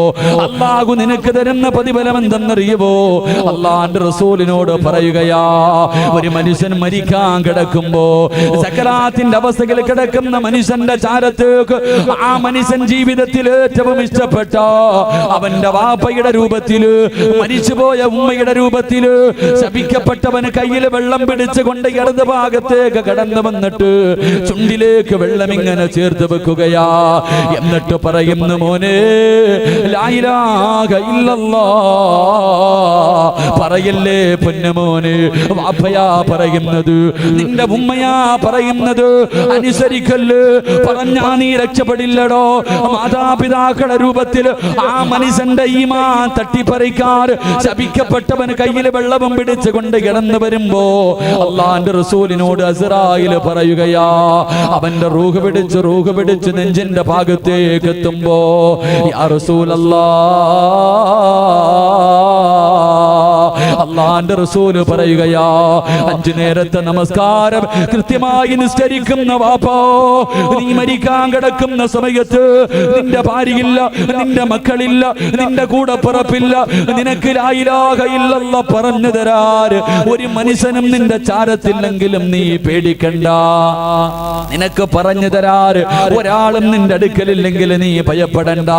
അല്ലാഹു നിനക്ക് തരുന്ന പ്രതിഫലം എന്തെന്നറിയുമോ? അല്ലാഹുവിന്റെ റസൂലിനോട് പറയുകയാ, ഒരു മനുഷ്യൻ മരിക്കാൻ കിടക്കുമ്പോ സക്കറാത്തിന്റെ അവസ്ഥയിൽ കിടക്കുന്ന മനുഷ്യന്റെ ചാരത്തേക്ക് ആ മനുഷ്യൻ ജീവിതത്തിൽ ഏറ്റവും ഇഷ്ടപ്പെട്ട അവന്റെ വാപ്പയുടെ രൂപത്തില്, മരിച്ചുപോയ ഉമ്മയുടെ രൂപത്തില് ശപിക്കപ്പെട്ടവന് കയ്യിൽ വെള്ളം പിടിച്ചുകൊണ്ട് ഇടത് ഭാഗത്തേക്ക് കടന്നു വന്നിട്ട് ചുണ്ടിലേക്ക് വെള്ളം ഇങ്ങനെ ചേർത്ത് വെക്കുകയാ. എന്നിട്ട് പറയുന്നു, മോനെ ലാ ഇലാഹ ഇല്ലല്ലാഹ് പറയല്ലേ പൊന്നുമോനെ. വാപ്പയാ പറയുന്നത്, നിന്റെ ഉമ്മയാ പറയുന്നത്, അനുസരിക്കല്ലേ. പറഞ്ഞാ നീ രക്ഷപ്പെടില്ലടോ. മാതാപിതാക്കളുടെ രൂപത്തിൽ ആ മനുഷ്യന്റെ ഈമാൻ തട്ടിപ്പറിക്കാൻ ശപിക്കപ്പെട്ടവന് കയ്യിൽ വെള്ളവും പിടിച്ചുകൊണ്ട് കിടന്നു വരുമ്പോ അല്ലാഹുവിന്റെ റസൂലിനോട് അസ്രായീൽ പറയുകയാ, അവന്റെ റൂഹ് പിടിച്ച് നെഞ്ചിന്റെ ഭാഗത്തേക്ക് എത്തുമ്പോ, യാ റസൂലല്ലാഹ്, അല്ലാഹുവിന്റെ റസൂല് പറയുകയാ, 5 നേരത്തെ നമസ്കാരം കൃത്യമായി നിസ്കരിക്കുന്ന വാപ്പോ, നീ മരിക്കാൻ കിടക്കുന്ന സമയത്ത് നിന്റെ ഭാര്യയില്ല, നിന്റെ മക്കളില്ല, നിന്റെ കൂടെ പിറപ്പില്ല, നിനക്ക് ലാ ഇലാഹ ഇല്ലല്ലാഹ് പറഞ്ഞു തരാൻ ഒരു മനുഷ്യനും നിന്റെ ചാരത്തില്ലെങ്കിലും നീ പേടിക്കണ്ട. നിനക്ക് പറഞ്ഞു തരാൻ ഒരാളും നിന്റെ അടുക്കലില്ലെങ്കിൽ നീ ഭയപ്പെടണ്ട.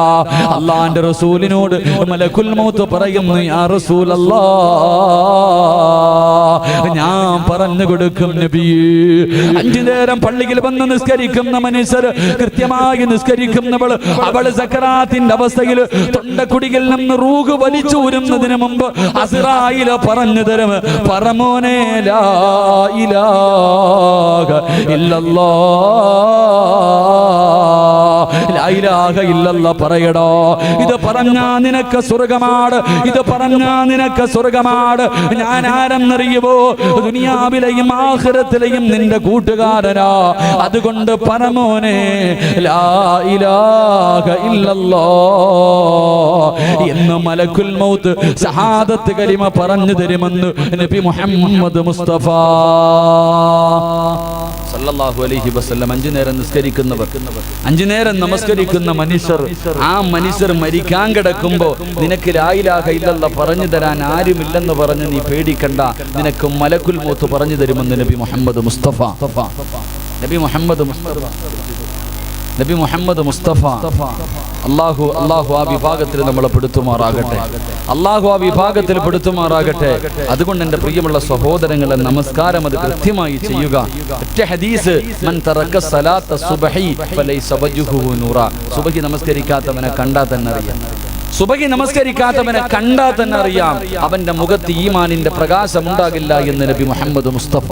അല്ലാഹുവിന്റെ റസൂലിനോട് മലക്കുൽ മൗത്ത് പറയുന്നു, യാ റസൂലല്ലാഹ്, ഞാൻ പറഞ്ഞു കൊടുക്കും നബിയേ. 5 നേരം പള്ളിയിൽ വന്ന് നിസ്കരിക്കുന്ന മനുഷ്യർ, കൃത്യമായി നിസ്കരിക്കുന്നവൾ, അവൾ സക്കറാത്തിന്റെ അവസ്ഥയിൽ തൊണ്ടക്കുടിയിൽ നിന്ന് റൂഹ് വലിച്ചൂരുന്നതിന് മുമ്പ് അസ്റായിൽ പറഞ്ഞു തരും, പറമോനെ ലാ ഇലാഹ ഇല്ലല്ലാഹ്, ലാ ഇലാഹ ഇല്ലല്ലാഹ് പറയടോ. ഇത് പറഞ്ഞാ നിനക്ക് സ്വർഗമാണ്, ഇത് പറഞ്ഞാ നിനക്ക് സ്വർഗമാണ്. ഞാൻ ആരെന്നറിയുമോ? ദുനിയാവിലെയും ആഖിറത്തിലെയും നിന്റെ കൂട്ടുകാരനാ. അതുകൊണ്ട് പറമോനെ ലാ ഇലാഹ ഇല്ലല്ലാഹ് എന്ന് മലക്കുൽ മൗത്ത് ഷഹാദത്ത് കലിമ പറഞ്ഞു തരുമെന്ന് നബി മുഹമ്മദ് മുസ്തഫ സല്ലല്ലാഹു അലൈഹി വസല്ലം. 5 നേരം നിസ്കരിക്കുന്നവർ, 5 നേരം നമസ്കരിക്കുന്ന മനുഷ്യർ, ആ മനുഷ്യർ മരിക്കാൻ കിടക്കുമ്പോ നിനക്ക് ലാ ഇലാഹ ഇല്ലല്ലാഹ് പറഞ്ഞു തരാൻ ആരുമില്ലെന്ന് പറഞ്ഞ് നീ പേടിക്കണ്ട, നിനക്ക് മലക്കുൽ മൗത്ത് പറഞ്ഞു തരുമെന്ന് നബി മുഹമ്മദ് മുസ്തഫ. നബി മുഹമ്മദ് മുസ്തഫ, നബി മുഹമ്മദ് മുസ്തഫ. അല്ലാഹു ആ വിഭാഗത്തിൽ നമ്മളെ പെടുത്തുമാറാകട്ടെ, അല്ലാഹു ആ വിഭാഗത്തിൽ പെടുത്തുമാറാകട്ടെ. അതുകൊണ്ട് എൻ്റെ പ്രിയമുള്ള സഹോദരങ്ങളെ, നമസ്കാരം അത് കൃത്യമായി ചെയ്യുക. ഒറ്റ ഹദീസ്, മൻ തറക സലാത്ത സുബ്ഹി ഫലൈസ വജ്ഹുഹു നൂറ. സുബ്ഹി നമസ്കരിക്കാത്തവനെ കണ്ടാൽ തന്നെ അറിയാം, സുബ്ഹി നമസ്കരിക്കാത്തവനെ കണ്ടാൽ തന്നെ അറിയാം അവന്റെ മുഖത്ത് ഈമാനിന്റെ പ്രകാശം ഉണ്ടാകില്ല എന്ന് നബി മുഹമ്മദ് മുസ്തഫ.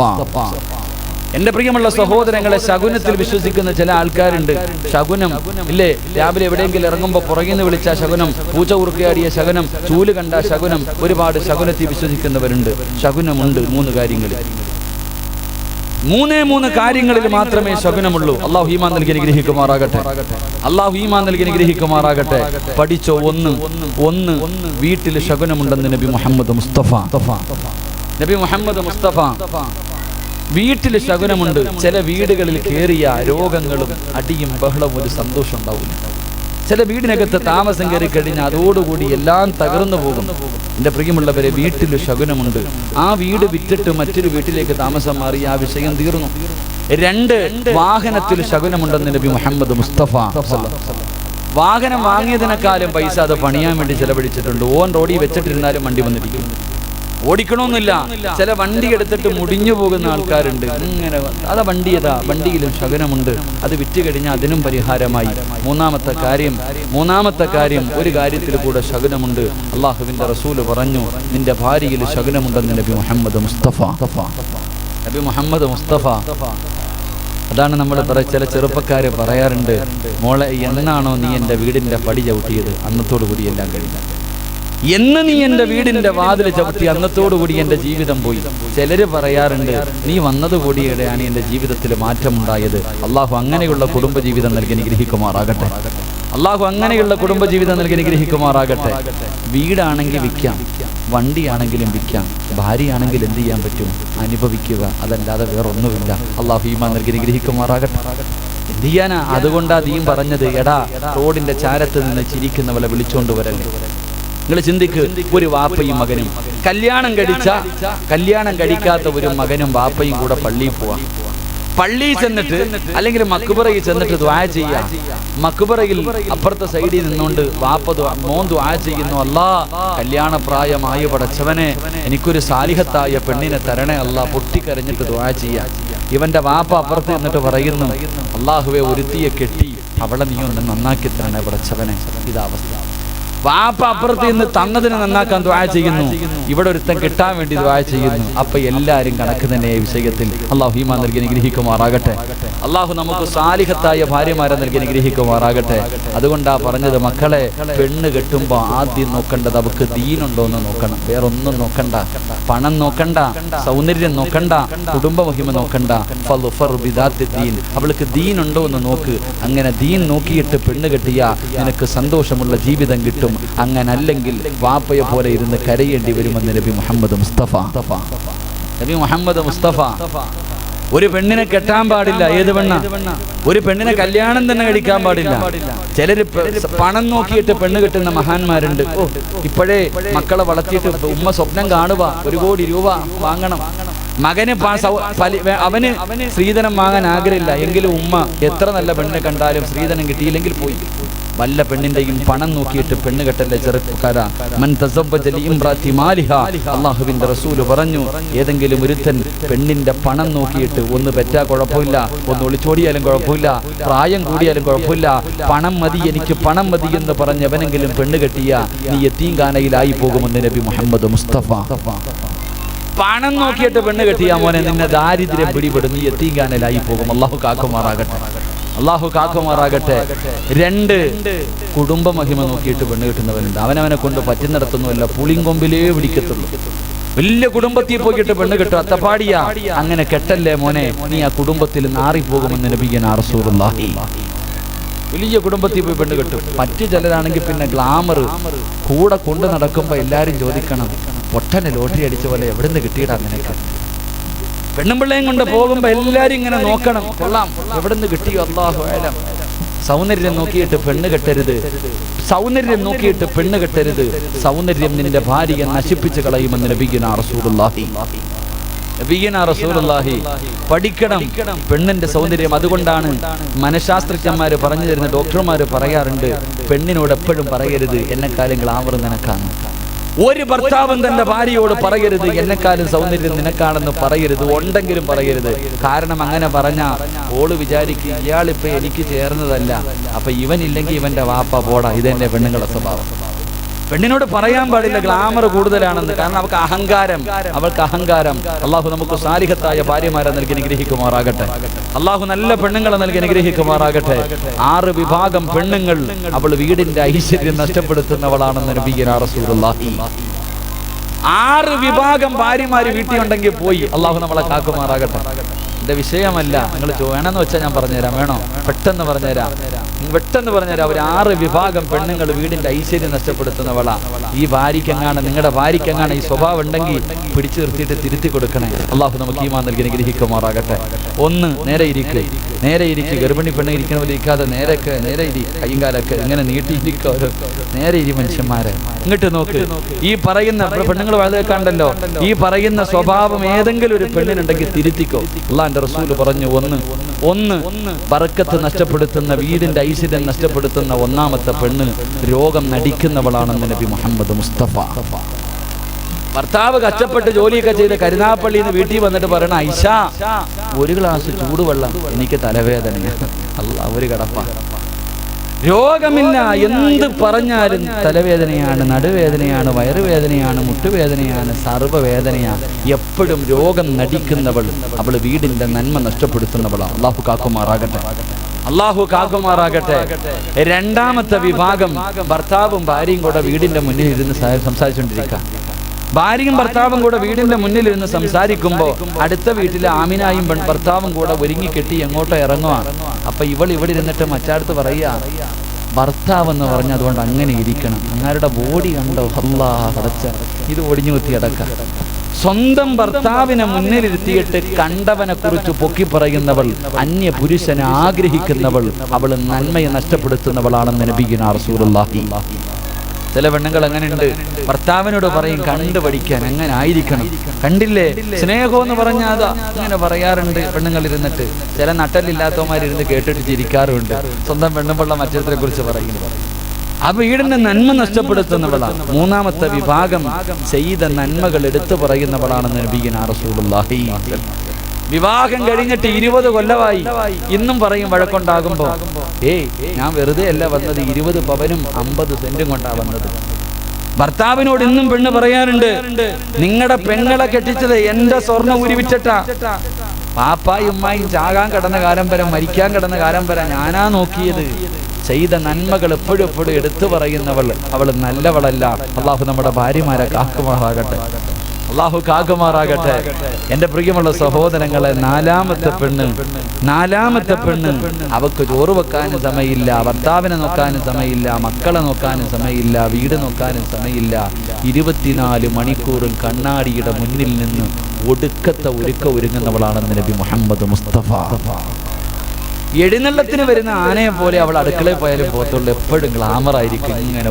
എന്റെ പ്രിയമുള്ള സഹോദരങ്ങളെ, ശകുനത്തിൽ വിശ്വസിക്കുന്ന ചില ആൾക്കാരുണ്ട്. ശകുനം ഇല്ലേ, രാവിലെ എവിടെയെങ്കിലും ഇറങ്ങുമ്പോൾ പുറകിൽ നിന്ന് വിളിച്ച ശകുനം, പൂച്ച ഉറുക്കിയാടിയ ശകുനം, ചൂല് കണ്ട ശകുനം, ഒരുപാട് ശകുനത്തിൽ വിശ്വസിക്കുന്നവരുണ്ട്. ശകുനമുണ്ട് 3 കാര്യങ്ങളിൽ, 3 കാര്യങ്ങളിൽ മാത്രമേ ശകുനമുള്ളൂ. അല്ലാഹു ഈമാൻ നൽകി അനുഗ്രഹിക്കുമാറാകട്ടെ, അല്ലാഹു ഈമാൻ നൽകി അനുഗ്രഹിക്കുമാറാകട്ടെ. പഠിച്ചോ, ഒന്ന് വീട്ടിൽ ശകുനമുണ്ടെന്ന് നബി മുഹമ്മദ് മുസ്തഫ. നബി മുഹമ്മദ് മുസ്തഫ വീട്ടിൽ ശകുനമുണ്ട്. ചില വീടുകളിൽ കയറിയ രോഗങ്ങളും അടിയും ബഹളവും ഒരു സന്തോഷം ഉണ്ടാവില്ല. ചില വീടിനകത്ത് താമസം കയറി കഴിഞ്ഞാൽ അതോടുകൂടി എല്ലാം തകർന്നു പോകും. എൻ്റെ പ്രിയമുള്ളവരെ, വീട്ടിൽ ശകുനമുണ്ട്. ആ വീട് വിറ്റിട്ട് മറ്റൊരു വീട്ടിലേക്ക് താമസം മാറി ആ വിഷയം തീർന്നു. 2 വാഹനത്തിൽ ശകുനമുണ്ടെന്ന് നബി മുഹമ്മദ് മുസ്തഫ. വാഹനം വാങ്ങിയതിനേക്കാളും പൈസ അത് പണിയാൻ വേണ്ടി ചെലവഴിച്ചിട്ടുണ്ട്. ഓൻ റോഡിൽ വെച്ചിട്ടിരുന്നാലും വണ്ടി വന്നിരിക്കും. ഓടിക്കണമെന്നില്ല. ചില വണ്ടി എടുത്തിട്ട് മുടിഞ്ഞു പോകുന്ന ആൾക്കാരുണ്ട്. ഇങ്ങനെ അതാ വണ്ടിയിലും ശകുനമുണ്ട്. അത് വിറ്റ് കഴിഞ്ഞാൽ അതിനും പരിഹാരമായി. മൂന്നാമത്തെ കാര്യം ഒരു കാര്യത്തിൽ കൂടെ ശകുനമുണ്ട്. അള്ളാഹുവിന്റെ റസൂല് പറഞ്ഞു, നിന്റെ ഭാര്യയിൽ ശകുനമുണ്ടെന്ന് നബി മുഹമ്മദ് മുസ്തഫ. നബി മുഹമ്മദ് മുസ്തഫ. അതാണ് നമ്മൾ ചില ചെറുപ്പക്കാര് പറയാറുണ്ട്, മോളെ എന്നാണോ നീ എൻ്റെ വീടിൻ്റെ പടി ചവിട്ടിയത് അന്നത്തോടു കൂടി എല്ലാം കഴിഞ്ഞു. എന്ന് നീ എൻ്റെ വീടിൻ്റെ വാതിൽ ചവിട്ടി അന്നത്തോടുകൂടി എൻ്റെ ജീവിതം പോയി. ചിലര് പറയാറുണ്ട്, നീ വന്നതുകൂടിയാണ് എൻ്റെ ജീവിതത്തിൽ മാറ്റമുണ്ടായത്. അള്ളാഹു അങ്ങനെയുള്ള കുടുംബജീവിതം നൽകി അനുഗ്രഹിക്കുമാറാകട്ടെ, അള്ളാഹു അങ്ങനെയുള്ള കുടുംബജീവിതം നൽകി അനുഗ്രഹിക്കുമാറാകട്ടെ. വീടാണെങ്കിൽ വിൽക്കാം, വണ്ടിയാണെങ്കിലും വിൽക്കാം, ഭാര്യയാണെങ്കിൽ എന്ത് ചെയ്യാൻ പറ്റും? അനുഭവിക്കുക, അതല്ലാതെ വേറൊന്നുമില്ല. അള്ളാഹു ഈമാൻ നൽകി അനുഗ്രഹിക്കുമാറാകട്ടെ. എന്ത് ചെയ്യാനാ? അതുകൊണ്ടാ ദീൻ പറഞ്ഞത്, എടാ റോഡിന്റെ ചാരത്ത് നിന്ന് ചിരിക്കുന്നവളെ വിളിച്ചോണ്ട് വരല്ലേ. നിങ്ങൾ ചിന്തിക്ക്, ഒരു വാപ്പയും മകനും കല്യാണം കഴിക്കാത്ത ഒരു മകനും വാപ്പയും കൂടെ പള്ളിയിൽ പോവാം. പള്ളിയിൽ ചെന്നിട്ട് അല്ലെങ്കിൽ മക്ബറയിൽ ചെന്നിട്ട് ദുആ ചെയ്യാം. മക്ബറയിൽ അപ്പുറത്തെ സൈഡിൽ നിന്നുകൊണ്ട് മോൻ ദുആ ചെയ്യുന്നു, അല്ലാ കല്യാണപ്രായമായ പടച്ചവനെ എനിക്കൊരു സാലിഹത്തായ പെണ്ണിനെ തരണേ അല്ലാ. പൊട്ടിക്കരഞ്ഞിട്ട് ദുആ ചെയ്യാം. ഇവന്റെ വാപ്പ അപ്പുറത്ത് നിന്നിട്ട് പറയുന്നു, അല്ലാഹുവേ ഒരുത്തിയെ കെട്ടി അവളെ നീ ഒന്ന് നന്നാക്കി തരണേ പടച്ചവനെ. ഇതാവസ്ഥ. വാപ്പ അപ്പുറത്ത് നിന്ന് തന്നതിനെ നന്നാക്കാൻ ദുആ ചെയ്യുന്നു, ഇവിടെ ഒരുത്തൻ കിട്ടാൻ വേണ്ടി ദുആ ചെയ്യുന്നു. അപ്പൊ എല്ലാവരും കണക്ക് തന്നെ വിഷയത്തിൽ. അള്ളാഹു ഈമാൻ നൽകി അനുഗ്രഹിക്കുമാറാകട്ടെ. അള്ളാഹു നമുക്ക് സാലിഹത്തായ ഭാര്യമാരെ നൽകി അനുഗ്രഹിക്കുമാറാകട്ടെ. അതുകൊണ്ടാ പറഞ്ഞത്, മക്കളെ പെണ്ണ് കെട്ടുമ്പോൾ ആദ്യം നോക്കേണ്ടത് അവർക്ക് ദീനുണ്ടോ എന്ന് നോക്കണം. വേറൊന്നും നോക്കണ്ട, പണം നോക്കണ്ട, സൗന്ദര്യം നോക്കണ്ട, കുടുംബമഹിമ നോക്കണ്ട. അവൾക്ക് ദീനുണ്ടോ എന്ന് നോക്ക്. അങ്ങനെ ദീൻ നോക്കിയിട്ട് പെണ്ണ് കെട്ടിയ നിനക്ക് സന്തോഷമുള്ള ജീവിതം കിട്ടും. അങ്ങനല്ലെങ്കിൽ വാപ്പയെ പോലെ ഇരുന്ന് കരയേണ്ടി വരുമെന്ന് നബി മുഹമ്മദ് മുസ്തഫ. നബി മുഹമ്മദ് മുസ്തഫ. ഒരു പെണ്ണിനെ കെട്ടാൻ പാടില്ല. ഏത് പെണ്ണ? ഒരു പെണ്ണിനെ കല്യാണം തന്നെ കഴിക്കാൻ പാടില്ല. ചിലര് പണം നോക്കിയിട്ട് പെണ്ണ് കെട്ടുന്ന മഹാന്മാരുണ്ട്. ഇപ്പോഴേ മക്കളെ വളർത്തിയിട്ട് ഉമ്മ സ്വപ്നം കാണുക, 1 കോടി രൂപ വാങ്ങണം. മകന് അവന് സ്ത്രീധനം വാങ്ങാൻ ആഗ്രഹമില്ല എങ്കിലും ഉമ്മ എത്ര നല്ല പെണ്ണിനെ കണ്ടാലും സ്ത്രീധനം കിട്ടിയില്ലെങ്കിൽ പോയി. വല്ല പെണ്ണിന്റെയും പണം നോക്കിയിട്ട് പെണ്ണ് കെട്ടല്ലേ ചെറുപ്പക്കാരാ. മൻ തസവ്വജ ലിഇംറാത്തി മാലിഹാ, അല്ലാഹുവിന്റെ റസൂൽ പറഞ്ഞു, ഏതെങ്കിലും ഒരുത്തൻ പെണ്ണിന്റെ പണം നോക്കിയിട്ട് ഒന്ന് പെറ്റാ കുഴപ്പമില്ല, ഒന്ന് ഒളിച്ചോടിയാലും കുഴപ്പമില്ല, പ്രായം കൂടിയാലും കുഴപ്പമില്ല, പണം മതി, എനിക്ക് പണം മതി എന്ന് പറഞ്ഞ് എവനെങ്കിലും പെണ്ണ് കെട്ടിയ നീ യതീംഖാനയിലായി പോകുമെന്ന് നബി മുഹമ്മദ് മുസ്തഫ. പണം നോക്കിയിട്ട് പെണ്ണ് കെട്ടിയാ മോനെ നിന്നെ ദാരിദ്ര്യം പിടിപെടും, നീ യതീംഖാനയിലായി പോകും. അള്ളാഹു കാക്കുമാറാകട്ടെ, അള്ളാഹു കാക്കുമാറാകട്ടെ. 2 കുടുംബ മഹിമ നോക്കിയിട്ട് പെണ്ണ് കിട്ടുന്നവനുണ്ട്. അവനവനെ കൊണ്ട് പറ്റുന്നിടത്തൊന്നുമല്ല, പുളിങ്കൊമ്പിലേ പിടിക്കത്തുള്ളൂ. വലിയ കുടുംബത്തിൽ പോയിട്ട് പെണ്ണ് കെട്ടും, അത്തപ്പാടിയാ. അങ്ങനെ കെട്ടല്ലേ മോനെ, നീ ആ കുടുംബത്തിൽ നാറിപ്പോകുമെന്ന് നബിയുനാ റസൂലുള്ളാഹി. വലിയ കുടുംബത്തിൽ പോയി പെണ്ണ് കെട്ടും. മറ്റു ചിലരാണെങ്കിൽ പിന്നെ ഗ്ലാമർ കൂടെ കൊണ്ട് നടക്കുമ്പോൾ എല്ലാവരും ചോദിക്കണം, പൊട്ടനെ ലോട്ടറി അടിച്ച പോലെ എവിടുന്ന് കിട്ടിയിടാ നിനക്ക്? പെണ്ണും പിള്ളയും കൊണ്ട് പോകുമ്പോൾ എല്ലാവരും ഇങ്ങനെ നോക്കണം, കൊള്ളാം എവിടുന്ന് കിട്ടിയോ, അല്ലാഹു അഅലം. സൗന്ദര്യം നോക്കിയിട്ട് പെണ്ണ് കെട്ടരുത്, സൗന്ദര്യം നോക്കിയിട്ട് പെണ്ണ് കെട്ടരുത്. സൗന്ദര്യം നിന്റെ ഭാര്യയെ നശിപ്പിച്ച് കളയുമെന്ന് നബിയുനാ റസൂലുള്ളാഹി. നബിയുനാ റസൂലുള്ളാഹി. പഠിക്കണം പെണ്ണിന്റെ സൗന്ദര്യം. അതുകൊണ്ടാണ് മനഃശാസ്ത്രജ്ഞന്മാർ പറഞ്ഞു തരുന്ന, ഡോക്ടർമാർ പറയാറുണ്ട്, പെണ്ണിനോട് എപ്പോഴും പറയരുത് എന്നെക്കാളും ഗ്ലാമർ നിനക്കാണ്. ഒരു ഭർത്താവും തന്റെ ഭാര്യയോട് പറയരുത് എന്നെക്കാളും സൗന്ദര്യം നിനക്കാണെന്ന് പറയരുത്, ഉണ്ടെങ്കിലും പറയരുത്. കാരണം അങ്ങനെ പറഞ്ഞാ ഓള് വിചാരിക്കും ഇയാളിപ്പോ എനിക്ക് ചേർന്നതല്ല, അപ്പൊ ഇവനില്ലെങ്കിൽ ഇവന്റെ വാപ്പ പോടാ. ഇതെന്നെ പെണ്ണുങ്ങളുടെ സ്വഭാവം. പെണ്ണിനോട് പറയാൻ പാടില്ല ഗ്ലാമർ കൂടുതലാണെന്ന്. കാരണം അവൾക്ക് അഹങ്കാരം. അള്ളാഹു നമുക്ക് സാലിഹത്തായ ഭാര്യമാരെ നൽകി അനുഗ്രഹിക്കുമാറാകട്ടെ. അള്ളാഹു നല്ല പെണ്ണുങ്ങളെ നൽകി അനുഗ്രഹിക്കുമാറാകട്ടെ. 6 വിഭാഗം പെണ്ണുങ്ങൾ അവൾ വീടിന്റെ ഐശ്വര്യം നഷ്ടപ്പെടുത്തുന്നവളാണെന്ന് നബിയുനാ റസൂലുള്ളാഹി. 6 വിഭാഗം ഭാര്യമാര് വീട്ടിലുണ്ടെങ്കിൽ പോയി. അള്ളാഹു നമ്മളെ കാക്കുമാറാകട്ടെ. എന്റെ വിഷയമല്ല, നിങ്ങൾ വേണമെന്ന് വെച്ചാൽ ഞാൻ പറഞ്ഞുതരാം. വേണോ? പെട്ടെന്ന് പറഞ്ഞുതരാം. ഒരു 6 വിഭാഗം പെണ്ണുങ്ങൾ വീടിന്റെ ഐശ്വര്യം നഷ്ടപ്പെടുത്തുന്നവളാ. ഈ ഭാര്യക്കെങ്ങാണ്, നിങ്ങളുടെ ഭാര്യക്കെങ്ങാണ് ഈ സ്വഭാവം ഉണ്ടെങ്കിൽ പിടിച്ചു നിർത്തിയിട്ട് തിരുത്തി കൊടുക്കണേ. അള്ളാഹു നമുക്ക് ഈമാൻ നൽകി അനുഗ്രഹിക്കുമാറാകട്ടെ. 1, നേരെ ഇരിക്കുക. ഗർഭിണി പെണ്ണ് ഇരിക്കണ പോലെ ഇരിക്കാതെ നേരെ ഇരി. കയ്യും കാലൊക്കെ ഇങ്ങനെ നീട്ടിയിരിക്കുക. നേരെ ഇരി മനുഷ്യന്മാരെ. ഇങ്ങോട്ട് നോക്ക്. ഈ പറയുന്ന പെണ്ണുങ്ങൾ വലുതേക്കാണ്ടല്ലോ, ഈ പറയുന്ന സ്വഭാവം ഏതെങ്കിലും ഒരു പെണ്ണിനുണ്ടെങ്കിൽ തിരുത്തിക്കോ. അള്ളാന്റെ റസൂൽ പറഞ്ഞു, 1 ബർക്കത്ത് നഷ്ടപ്പെടുത്തുന്ന, വീടിന്റെ ഐശ്വര്യം നഷ്ടപ്പെടുത്തുന്ന ഒന്നാമത്തെ പെണ്ണ് രോഗം നടിക്കുന്നവളാണെന്ന് നബി മുഹമ്മദ് മുസ്തഫ. ഭർത്താവ് കഷ്ടപ്പെട്ട് ജോലിയൊക്കെ ചെയ്ത് കരുനാഗപ്പള്ളിയിൽ നിന്ന് വീട്ടിൽ വന്നിട്ട് പറയണ, ഐഷ 1 ഗ്ലാസ് ചൂടുവെള്ളം, എനിക്ക് തലവേദനയാണ്. അല്ലാഹ്, ഒരു കടപ്പ. രോഗമില്ല, എന്ത് പറഞ്ഞാലും തലവേദനയാണ്, നടുവേദനയാണ്, വയറുവേദനയാണ്, മുട്ടുവേദനയാണ്, സർവ്വവേദനയാണ്. എപ്പോഴും രോഗം നടിക്കുന്നവൾ അവൾ വീടിന്റെ നന്മ നഷ്ടപ്പെടുത്തുന്നവളാണ്. അള്ളാഹു കാക്കുമാറാകട്ടെ. 2ാമത്തെ വിഭാഗം ഭർത്താവും ഭാര്യയും കൂടെ വീടിന്റെ മുന്നിൽ ഇരുന്ന് സംസാരിച്ചുകൊണ്ടിരിക്കുക. ഭാര്യയും ഭർത്താവും കൂടെ വീടിന്റെ മുന്നിൽ ഇരുന്ന് സംസാരിക്കുമ്പോൾ അടുത്ത വീട്ടിലെ ആമിനായും ഭർത്താവും കൂടെ ഒരുങ്ങി കെട്ടി എങ്ങോട്ടോ ഇറങ്ങുക. അപ്പൊ ഇവിടെ ഇരുന്നിട്ട് മറ്റാടുത്ത് പറയുക, ഭർത്താവ് എന്ന് പറഞ്ഞ അതുകൊണ്ട് അങ്ങനെ ഇരിക്കണം, അങ്ങാരുടെ ബോഡി കണ്ടോ, അല്ലാഹ് പടച്ച, ഇത് ഒടിഞ്ഞു കുത്തി അടക്ക. സ്വന്തം ഭർത്താവിനെ മുന്നിലിരുത്തിയിട്ട് കണ്ടവനെ കുറിച്ച് പൊക്കി പറയുന്നവൾ, അന്യ പുരുഷനെ ആഗ്രഹിക്കുന്നവൾ, അവൾ നന്മയെ നഷ്ടപ്പെടുത്തുന്നവളാണെന്ന് നബിയുനാ റസൂലുള്ളാഹി. ചില പെണ്ണുങ്ങൾ അങ്ങനെയുണ്ട്, ഭർത്താവിനോട് പറയും കണ്ടു പഠിക്കാൻ, അങ്ങനെ ആയിരിക്കണം. കണ്ടില്ലേ സ്നേഹം എന്ന് പറഞ്ഞാൽ അതാ, അങ്ങനെ പറയാറുണ്ട് പെണ്ണുങ്ങൾ ഇരുന്നിട്ട്. ചില നട്ടലില്ലാത്തവന്മാരിരുന്ന് കേട്ടിട്ട് ചിരിക്കാറുണ്ട്, സ്വന്തം പെണ്ണുമ്പുള്ള മറ്റത്തിനെ കുറിച്ച് പറയുന്നു. ആ വീടിന്റെ നന്മ നഷ്ടപ്പെടുത്തുന്നവളാണ്. 3ാമത്തെ വിഭാഗം ചെയ്ത നന്മകൾ എടുത്തു പറയുന്നവളാണെന്ന് നബിയുനാ റസൂലുള്ളാഹി. വിവാഹം കഴിഞ്ഞിട്ട് 20 കൊല്ലമായി, ഇന്നും പറയും വഴക്കുണ്ടാകുമ്പോ, ഞാൻ വെറുതെ അല്ല വന്നത്, 20 പവനും 50 സെന്റും കൊണ്ടാ വന്നത്. ഭർത്താവിനോട് ഇന്നും പെണ്ണ് പറയാറുണ്ട്, നിങ്ങളുടെ പെങ്ങളെ കെട്ടിച്ചത് എന്റെ സ്വർണ്ണ ഊരി വിറ്റിട്ടാ. പാപ്പായും ഉമ്മായും ചാകാൻ കിടന്ന കാലം വരെ, മരിക്കാൻ കിടന്ന കാലം വരെ ഞാനാ നോക്കിയത്. ചെയ്ത നന്മകൾ എപ്പോഴും എടുത്തു പറയുന്നവൾ അവൾ നല്ലവളല്ല. അള്ളാഹു നമ്മുടെ ഭാര്യമാരെ കാക്കുമാറാകട്ടെ. അള്ളാഹു കാക്കുമാറാകട്ടെ. എൻ്റെ പ്രിയമുള്ള സഹോദരങ്ങളെ, 4ാമത്തെ പെണ്ണ് അവക്ക് ചോറ് വെക്കാനും സമയമില്ല, ഭർത്താവിനെ നോക്കാനും സമയമില്ല, മക്കളെ നോക്കാനും സമയമില്ല, വീട് നോക്കാനും സമയമില്ല. 24 മണിക്കൂറും കണ്ണാടിയുടെ മുന്നിൽ നിന്ന് ഒടുക്കത്തെ ഒരുങ്ങുന്നവളാണെന്ന് നബി മുഹമ്മദ് മുസ്തഫ. എഴുന്നള്ളത്തിന് വരുന്ന ആനയെ പോലെ അവൾ അടുക്കളയിൽ പോയാലും പോത്തുള്ളൂ, എപ്പോഴും ഗ്ലാമറായിരിക്കും. ഇങ്ങനെ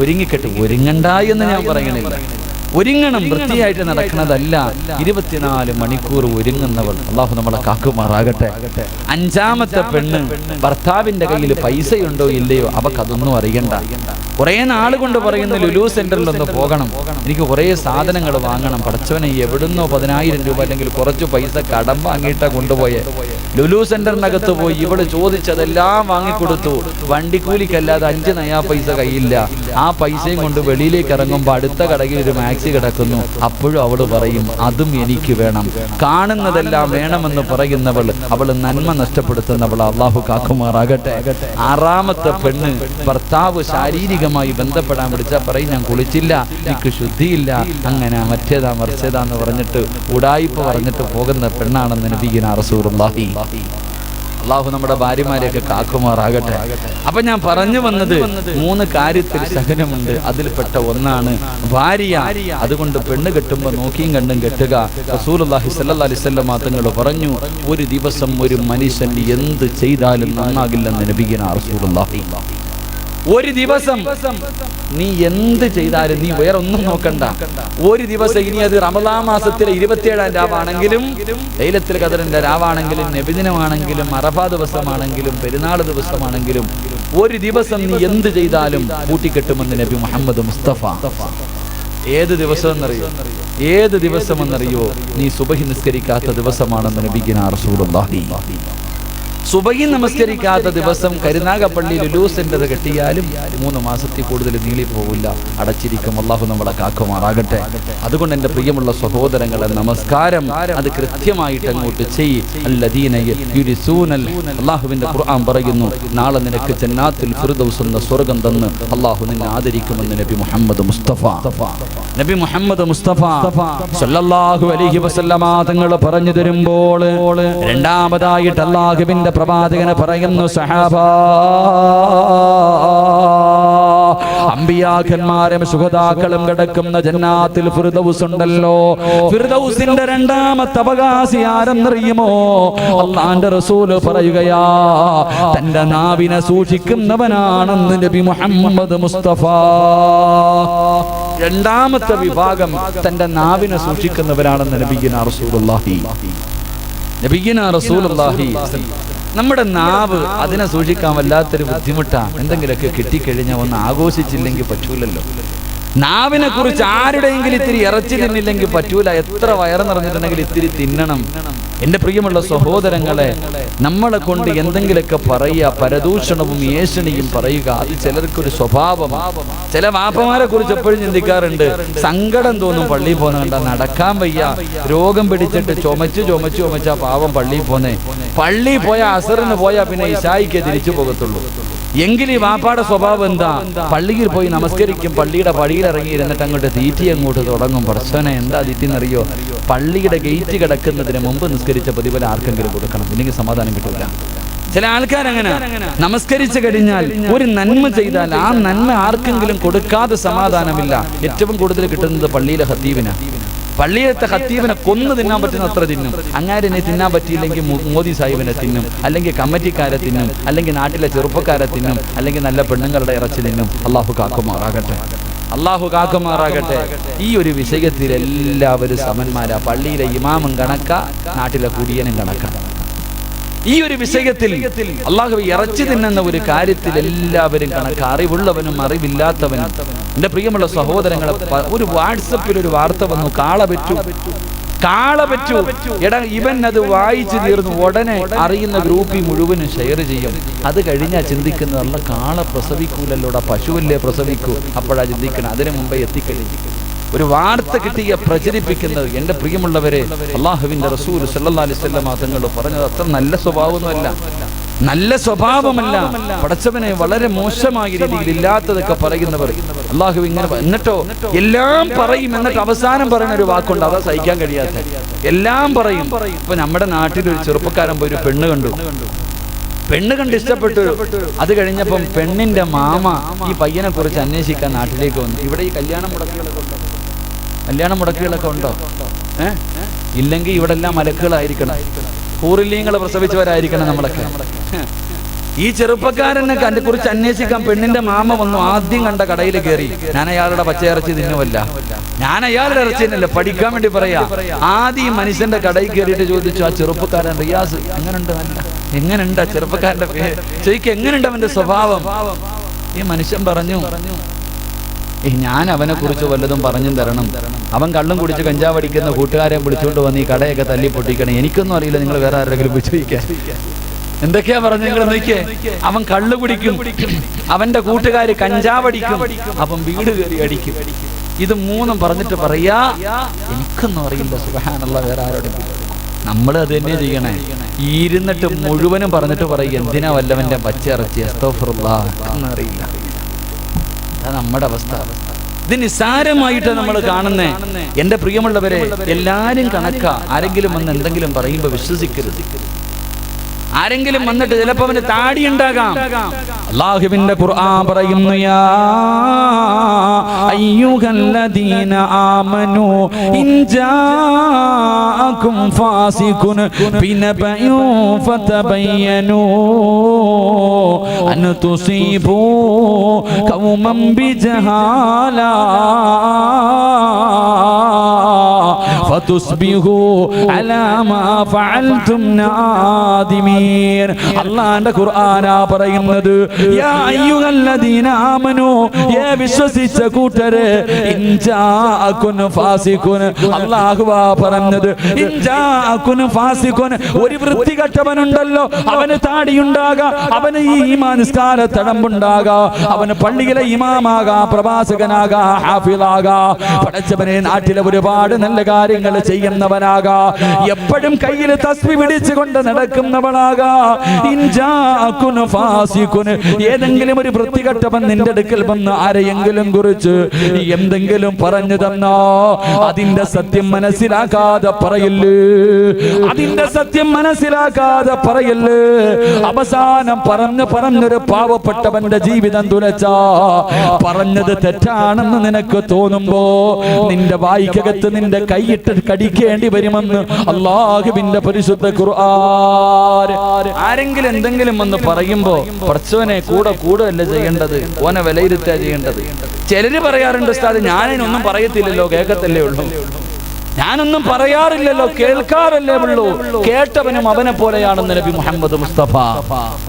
ഒരുങ്ങിക്കെട്ട്, ഒരുങ്ങണ്ട എന്ന് ഞാൻ പറയണില്ല. ഒരുങ്ങണം, വൃത്തിയായിട്ട് നടക്കുന്നതല്ല. 24 മണിക്കൂർ ഒരുങ്ങുന്നവൾ. അള്ളാഹു നമ്മളെ കാക്കുമാറാകട്ടെ. 5ാമത്തെ പെണ്ണ്, ഭർത്താവിന്റെ കയ്യിൽ പൈസയുണ്ടോ ഇല്ലയോ അവക്കതൊന്നും അറിയണ്ട. കുറെ നാൾ കൊണ്ട് പറയുന്ന ലുലു സെന്ററിൽ ഒന്ന് പോകണം, എനിക്ക് കുറെ സാധനങ്ങൾ വാങ്ങണം. പടച്ചവനെ, എവിടുന്നോ 10,000 രൂപ അല്ലെങ്കിൽ കുറച്ച് പൈസ കടം വാങ്ങിയിട്ടാ കൊണ്ടുപോയെ. ലുലു സെന്ററിനകത്ത് പോയി ഇവള് ചോദിച്ചതെല്ലാം വാങ്ങിക്കൊടുത്തു. വണ്ടിക്കൂലിക്കല്ലാതെ 5 നയാ പൈസ കയ്യില്ല. ആ പൈസയും കൊണ്ട് വെളിയിലേക്ക് ഇറങ്ങുമ്പോൾ അടുത്ത കടയിൽ ഒരു മാക്സി കിടക്കുന്നു. അപ്പോഴും അവള് പറയും അതും എനിക്ക് വേണം. കാണുന്നതെല്ലാം വേണമെന്ന് പറയുന്നവൾ, അവള് നന്മ നഷ്ടപ്പെടുത്തുന്നവൾ. അള്ളാഹു കാക്കുമാറാകട്ടെ. 6ാമത്തെ പെണ്ണ്, ഭർത്താവ് ശാരീരികമായി ബന്ധപ്പെടാൻ വിളിച്ചാൽ പറയും ഞാൻ കുളിച്ചില്ല, എനിക്ക് ശുദ്ധിയില്ല, അങ്ങനെ മറ്റേതാ മറിച്ചേതാന്ന് പറഞ്ഞിട്ട് ഉടായിപ്പ് പറഞ്ഞിട്ട് പോകുന്ന പെണ്ണാണെന്ന് നബിയുനാ റസൂലുള്ളാഹി. അള്ളാഹു നമ്മുടെ ഭാര്യമാരെയൊക്കെ കാക്കുമാറാകട്ടെ. അപ്പൊ ഞാൻ പറഞ്ഞു വന്നത് 3 കാര്യത്തിൽ സഹനമുണ്ട്. അതിൽപ്പെട്ട ഒന്നാണ് ഭാര്യ. അതുകൊണ്ട് പെണ്ണ് കെട്ടുമ്പോൾ നോക്കിയും കണ്ടും കെട്ടുക. റസൂലുള്ളാഹി സ്വല്ലല്ലാഹി അലൈഹി വസല്ലം തങ്ങൾ പറഞ്ഞു, ഒരു ദിവസം ഒരു മനുഷ്യൻ എന്ത് ചെയ്താലും നന്നാകില്ലെന്ന് നബിയുനാ റസൂലുള്ളാഹി. ഒരു ദിവസം നീ എന്ത് ചെയ്താലും നീ വേറെ ഒന്നും നോക്കണ്ട. ഒരു ദിവസം, ഇനി അത് റമളാൻ മാസത്തിലെ 27-ാം രാവാണെങ്കിലും ലൈലത്തുൽ ഖദറിന്റെ രാവാണെങ്കിലും നബിദിനമാണെങ്കിലും അറഫാ ദിവസമാണെങ്കിലും പെരുന്നാൾ ദിവസമാണെങ്കിലും ഒരു ദിവസം നീ എന്ത് ചെയ്താലും കൂട്ടിക്കെട്ടുമെന്ന് നബി മുഹമ്മദ് മുസ്തഫ. ഏത് ദിവസമെന്നറിയോ? ഏത് ദിവസമെന്നറിയോ? നീ സുബഹി നിസ്കരിക്കാത്ത ദിവസമാണെന്ന് നബിയുനാ റസൂലുള്ളാഹി. സുബഹി നമസ്കരിക്കാത്ത ദിവസം കരുനാഗപ്പള്ളി ലുലു സെന്റർ കെട്ടിയാലും 3 മാസത്തിൽ കൂടുതൽ നീളിപ്പോവില്ല, അടച്ചിരിക്കും. അള്ളാഹു നമ്മളെ കാക്കുമാറാകട്ടെ. അതുകൊണ്ട് എൻ്റെ പ്രിയമുള്ള സഹോദരങ്ങളെ, നമസ്കാരം അത് കൃത്യമായിട്ട് അങ്ങോട്ട് ചെയ്യ്. അല്ലദീന യുരിസൂനൽ, അള്ളാഹുവിന്റെ ഖുർആൻ പറയുന്നു, നാളെ നിനക്ക് ജന്നാത്തുൽ ഫിർദൗസ് എന്ന സ്വർഗ്ഗം തന്ന് അള്ളാഹു നിന്നെ ആദരിക്കുമെന്ന് നബി മുഹമ്മദ് മുസ്തഫ. നബി മുഹമ്മദ് മുസ്തഫ സല്ലല്ലാഹു അലൈഹി വസല്ലമ തങ്ങൾ പറഞ്ഞു തരുമ്പോൾ, രണ്ടാമതായിട്ട് അള്ളാഹുവിന്റെ പ്രവാചകന് പറയുന്നു, സഹാബ, അമ്പിയാക്കന്മാരും ശുഹദാക്കളും കിടക്കുന്ന ജന്നാത്തിൽ ഫിർദൗസ് ഉണ്ടല്ലോ, ഫിർദൗസിന്റെ 2ാമത്തെ അവകാശി ആരെന്നറിയുമോ? അല്ലാഹുവിന്റെ റസൂൽ പറയുകയാ, തന്റെ നാവിനെ സൂക്ഷിക്കുന്നവനാണെന്ന് നബി മുഹമ്മദ് മുസ്തഫ. 2ാമത്തെ വിഭാഗം തന്റെ നാവിനെ സൂക്ഷിക്കുന്നവരാണെന്ന് നബിയുനാ റസൂലുള്ളാഹി. നബിയുനാ റസൂലുള്ളാഹി. നമ്മുടെ നാവ്, അതിനെ സൂക്ഷിക്കാൻ വല്ലാത്തൊരു ബുദ്ധിമുട്ടാണ്. എന്തെങ്കിലുമൊക്കെ കിട്ടിക്കഴിഞ്ഞാൽ ഒന്ന് ആഘോഷിച്ചില്ലെങ്കിൽ പറ്റൂലല്ലോ. നാവിനെ കുറിച്ച് ആരുടെയെങ്കിലും ഇത്തിരി ഇറച്ചി തിന്നില്ലെങ്കിൽ പറ്റൂല. എത്ര വയറ് നിറഞ്ഞിട്ടുണ്ടെങ്കിൽ ഇത്തിരി തിന്നണം. എൻ്റെ പ്രിയമുള്ള സഹോദരങ്ങളെ, നമ്മളെ കൊണ്ട് എന്തെങ്കിലുമൊക്കെ പറയുക, പരദൂഷണവും ഏഷണിയും പറയുക, അത് ചിലർക്കൊരു സ്വഭാവമാണ്. ചില വാപ്പമാരെ കുറിച്ച് എപ്പോഴും ചിന്തിക്കാറുണ്ട്. സങ്കടം തോന്നും പള്ളിയിൽ പോകുന്ന കണ്ട, നടക്കാൻ വയ്യ, രോഗം പിടിച്ചിട്ട് ചുമച്ചാ പാവം പള്ളിയിൽ പോന്നേ. പള്ളിയിൽ പോയാൽ അസറിന് പോയാൽ പിന്നെ ഇശായിക്ക് തിരിച്ചു പോകത്തുള്ളൂ. എങ്കിൽ ഈ വാപ്പാടെ സ്വഭാവം എന്താ? പള്ളിയിൽ പോയി നമസ്കരിക്കും, പള്ളിയുടെ പടിയിൽ ഇറങ്ങിയിരുന്നിട്ട് അങ്ങോട്ട് തീറ്റി അങ്ങോട്ട് തുടങ്ങും. പടച്ചോനെ, എന്താ തീറ്റിന്നറിയോ? പള്ളിയുടെ ഗേറ്റ് കിടക്കുന്നതിന് മുമ്പ് നിസ്കരിച്ച പ്രതിഫലം ആർക്കെങ്കിലും കൊടുക്കണം, ഇല്ലെങ്കിൽ സമാധാനം കിട്ടില്ല. ചില ആൾക്കാരങ്ങനെ നമസ്കരിച്ചു കഴിഞ്ഞാൽ ഒരു നന്മ ചെയ്താൽ ആ നന്മ ആർക്കെങ്കിലും കൊടുക്കാതെ സമാധാനമില്ല. ഏറ്റവും കൂടുതൽ കിട്ടുന്നത് പള്ളിയിലെ ഖത്തീബിനാണ്. പള്ളിയിലത്തെ ഖത്തീബിനെ കൊന്നു തിന്നാൻ പറ്റുന്ന അത്ര തിന്നും. അങ്ങാരിനെ തിന്നാൻ പറ്റിയില്ലെങ്കിൽ മോദി സാഹിബിനെ തിന്നും, അല്ലെങ്കിൽ കമ്മിറ്റിക്കാരെ തിന്നും, അല്ലെങ്കിൽ നാട്ടിലെ ചെറുപ്പക്കാരെ തിന്നും, അല്ലെങ്കിൽ നല്ല പെണ്ണുങ്ങളുടെ ഇറച്ചി തിന്നും. അള്ളാഹു കാക്കുമാറാകട്ടെ. അള്ളാഹു കാക്കുമാറാകട്ടെ. ഈ ഒരു വിഷയത്തിൽ എല്ലാവരും സമന്മാരാ. പള്ളിയിലെ ഇമാമും കണക്കാ, നാട്ടിലെ കുടിയനും കണക്കാ. ഈ ഒരു വിഷയത്തിൽ അള്ളാഹു ഇറച്ചി തിന്നുന്ന ഒരു കാര്യത്തിൽ എല്ലാവരും കണക്ക്, അറിവുള്ളവനും അറിവില്ലാത്തവനും. എൻ്റെ പ്രിയമുള്ള സഹോദരങ്ങളെ, ഒരു വാട്സപ്പിൽ ഒരു വാർത്ത വന്നു, കാള പറ്റൂ. എടാ, ഇവൻ അത് വായിച്ചു തീർന്നു ഉടനെ അറിയുന്ന ഗ്രൂപ്പിൽ മുഴുവനും ഷെയർ ചെയ്യും. അത് കഴിഞ്ഞാൽ ചിന്തിക്കുന്നത്, അല്ല കാള പ്രസവിക്കൂലല്ലോടാ, പശുവല്ലേ പ്രസവിക്കൂ. അപ്പോഴാ ചിന്തിക്കണം, അതിനു മുമ്പേ എത്തിക്കഴിഞ്ഞു. ഒരു വാർത്ത കിട്ടിയ പ്രചരിപ്പിക്കുന്നത്. എൻ്റെ പ്രിയമുള്ളവരെ, അള്ളാഹുവിൻ്റെ റസൂൽ സല്ലല്ലാഹു അലൈഹി വസല്ലം തങ്ങൾ പറഞ്ഞത് അത്ര നല്ല സ്വഭാവമൊന്നുമല്ല, നല്ല സ്വഭാവമല്ല. പടച്ചവനെ വളരെ മോശമായ രീതിയിൽ ഇല്ലാത്തതൊക്കെ പറയുന്നവർ അള്ളാഹു ഇങ്ങനെ. എന്നിട്ടോ എല്ലാം പറയും, എന്നിട്ട് അവസാനം പറയുന്ന ഒരു വാക്കുണ്ട്, അതാ സഹിക്കാൻ കഴിയാത്ത. എല്ലാം പറയും. ഇപ്പൊ നമ്മുടെ നാട്ടിൽ ഒരു ചെറുപ്പക്കാരൻ പോയി ഒരു പെണ്ണ് കണ്ട് ഇഷ്ടപ്പെട്ടു. അത് കഴിഞ്ഞപ്പം പെണ്ണിന്റെ മാമ ഈ പയ്യനെ കുറിച്ച് അന്വേഷിക്കാൻ നാട്ടിലേക്ക് വന്നു. ഇവിടെ ഈ കല്യാണ മുടക്കുകളൊക്കെ ഉണ്ടോ? ഇല്ലെങ്കിൽ ഇവിടെ എല്ലാം മലക്കുകളായിരിക്കണം, ഹൂറില്ലീങ്ങൾ പ്രസവിച്ചവരായിരിക്കണം നമ്മളൊക്കെ. ഈ ചെറുപ്പക്കാരനെ കണ്ടെ കുറിച്ച് അന്വേഷിക്കാൻ പെണ്ണിന്റെ മാമ വന്നു. ആദ്യം കണ്ട കടയിൽ കയറി, ഞാൻ അയാളുടെ പച്ചയിറച്ചി തിന്നുമല്ല, ഞാൻ അയാളുടെ ഇറച്ചിയല്ല പഠിക്കാൻ വേണ്ടി പറയാ. ആദ്യം മനുഷ്യന്റെ കടയിൽ കയറിയിട്ട് ചോദിച്ചു, ആ ചെറുപ്പക്കാരൻ റിയാസ് എങ്ങനെയുണ്ട്, എങ്ങനെയുണ്ട് ആ ചെറുപ്പക്കാരന്റെ പേര് ചോദിക്കുക, എങ്ങനെയുണ്ട് അവന്റെ സ്വഭാവം? ഈ മനുഷ്യൻ പറഞ്ഞു, ഞാൻ അവനെ കുറിച്ച് വല്ലതും പറഞ്ഞും തരണം. അവൻ കള്ളും കുടിച്ച് കഞ്ചാവടിക്കുന്ന കൂട്ടുകാരെ വിളിച്ചുകൊണ്ട് വന്ന് ഈ കടയൊക്കെ തല്ലി പൊട്ടിക്കണം. എനിക്കൊന്നും അറിയില്ല, നിങ്ങൾ വേറെ ആരെങ്കിലും പോയി ചോദിക്കാൻ. എന്തൊക്കെയാ പറഞ്ഞു നിങ്ങൾ നോക്കിയേ. അവൻ കള്ളു കുടിക്കും, അവന്റെ കൂട്ടുകാര് കഞ്ചാവടിക്കും, അവൻ വീട് കയറി അടിക്കും. ഇത് മൂന്നും പറഞ്ഞിട്ട് പറയാ, എനിക്കൊന്നും അറിയില്ല സുബ്ഹാനല്ലാഹ്, വേറെ ആരോടും. നമ്മൾ അത് തന്നെ ചെയ്യണേ. ഇരുന്നിട്ട് മുഴുവനും പറഞ്ഞിട്ട് പറയും, എന്തിനാ വല്ലവന്റെ പച്ച ഇറച്ചി, അസ്തഗ്ഫിറുല്ലാഹ് എന്നറിയില്ല. അതാ നമ്മുടെ അവസ്ഥ. ഇത് നിസ്സാരമായിട്ട് നമ്മൾ കാണുന്നേ. എന്റെ പ്രിയമുള്ളവരെ, എല്ലാരും കണക്കാ. ആരെങ്കിലും വന്ന് എന്തെങ്കിലും പറയുമ്പോ വിശ്വസിക്കരുത്. ആരെങ്കിലും വന്നിട്ട് ചിലപ്പോ അവന് താടി ഉണ്ടാകാം. അല്ലാഹുവിന്റെ ഖുർആൻ പറയുന്നു, യാ അയ്യുഹല്ലദീന ആമനൂ ഇൻ ജാഅകും ഫാസിഖുൻ ബിനബഇൻ ഫതബയ്യനൂ അൻ തുസീബൂ ഖൗമൻ ബിജഹാല ഫതുസ്ബിഹൂ അലാ മാ ഫഅൽതും നാദിമീൻ. അല്ലാഹുവിന്റെ ഖുർആനാ പറയുന്നത്, യാ അയ്യുഹല്ലദീന ആമനൂ, വിശ്വസിച്ച കൂട്ടരെ, ഇൻ ജാഅകുൻ ഫാസിഖുൻ, അല്ലാഹുവാ പറഞ്ഞത്, ഇൻ ജാഅകുൻ ഫാസിഖുൻ, ഒരു വൃത്തികെട്ടവനുണ്ടല്ലോ, അവന് താടിയുണ്ടാകാം, അവന് ഈ ഈമാനിസ്കാര തടമ്പുണ്ടാകാം, അവന് പള്ളിയിലെ ഇമാമാകാം, പ്രവാചകനാകാം, ഹാഫിളാകാം, പടച്ചവനെ നാട്ടിലെ ഒരുപാട് നല്ല കാര്യങ്ങൾ ചെയ്യുന്നവനാകാം, എപ്പോഴും കയ്യിൽ തസ്ബീഹ് പിടിച്ചുകൊണ്ട് നടക്കുന്നവനാകാം. ഇൻ ജാഅകുൻ ഫാസിഖുൻ, ഏതെങ്കിലും ഒരു വൃത്തികെട്ടവൻ നിന്റെ അടുക്കൽ വന്ന് ആരെയെങ്കിലും കുറിച്ച് എന്തെങ്കിലും പറഞ്ഞു തന്നോ, അതിന്റെ സത്യം മനസ്സിലാക്കാതെ പറയല്ലേ, അതിന്റെ സത്യം മനസ്സിലാക്കാതെ പറയല്ലേ. അവസാനം പറഞ്ഞൊരു പാവപ്പെട്ടവന്റെ ജീവിതം തുലച്ചാ, പറഞ്ഞത് തെറ്റാണെന്ന് നിനക്ക് തോന്നുമ്പോ നിന്റെ വായിക്കകത്ത് നിന്റെ കൈയിട്ട് കടിക്കേണ്ടി വരുമെന്ന് അല്ലാഹുവിന്റെ പരിശുദ്ധ ഖുർആൻ. ആരെങ്കിലും എന്തെങ്കിലും വന്ന് പറയുമ്പോ പടച്ചവനെ കൂടെ ചെയ്യേണ്ടത്, ഓനെ വിലയിരുത്തുക ചെയ്യേണ്ടത്. ചിലര് പറയാറുണ്ട്, ഉസ്താദ് ഞാനതിനൊന്നും പറയത്തില്ലല്ലോ, കേൾക്കത്തല്ലേ ഉള്ളൂ. ഞാനൊന്നും പറയാറില്ലല്ലോ, കേൾക്കാറല്ലേ ഉള്ളൂ. കേട്ടവനും അവനെ പോലെയാണെന്ന് നബി മുഹമ്മദ് മുസ്തഫ.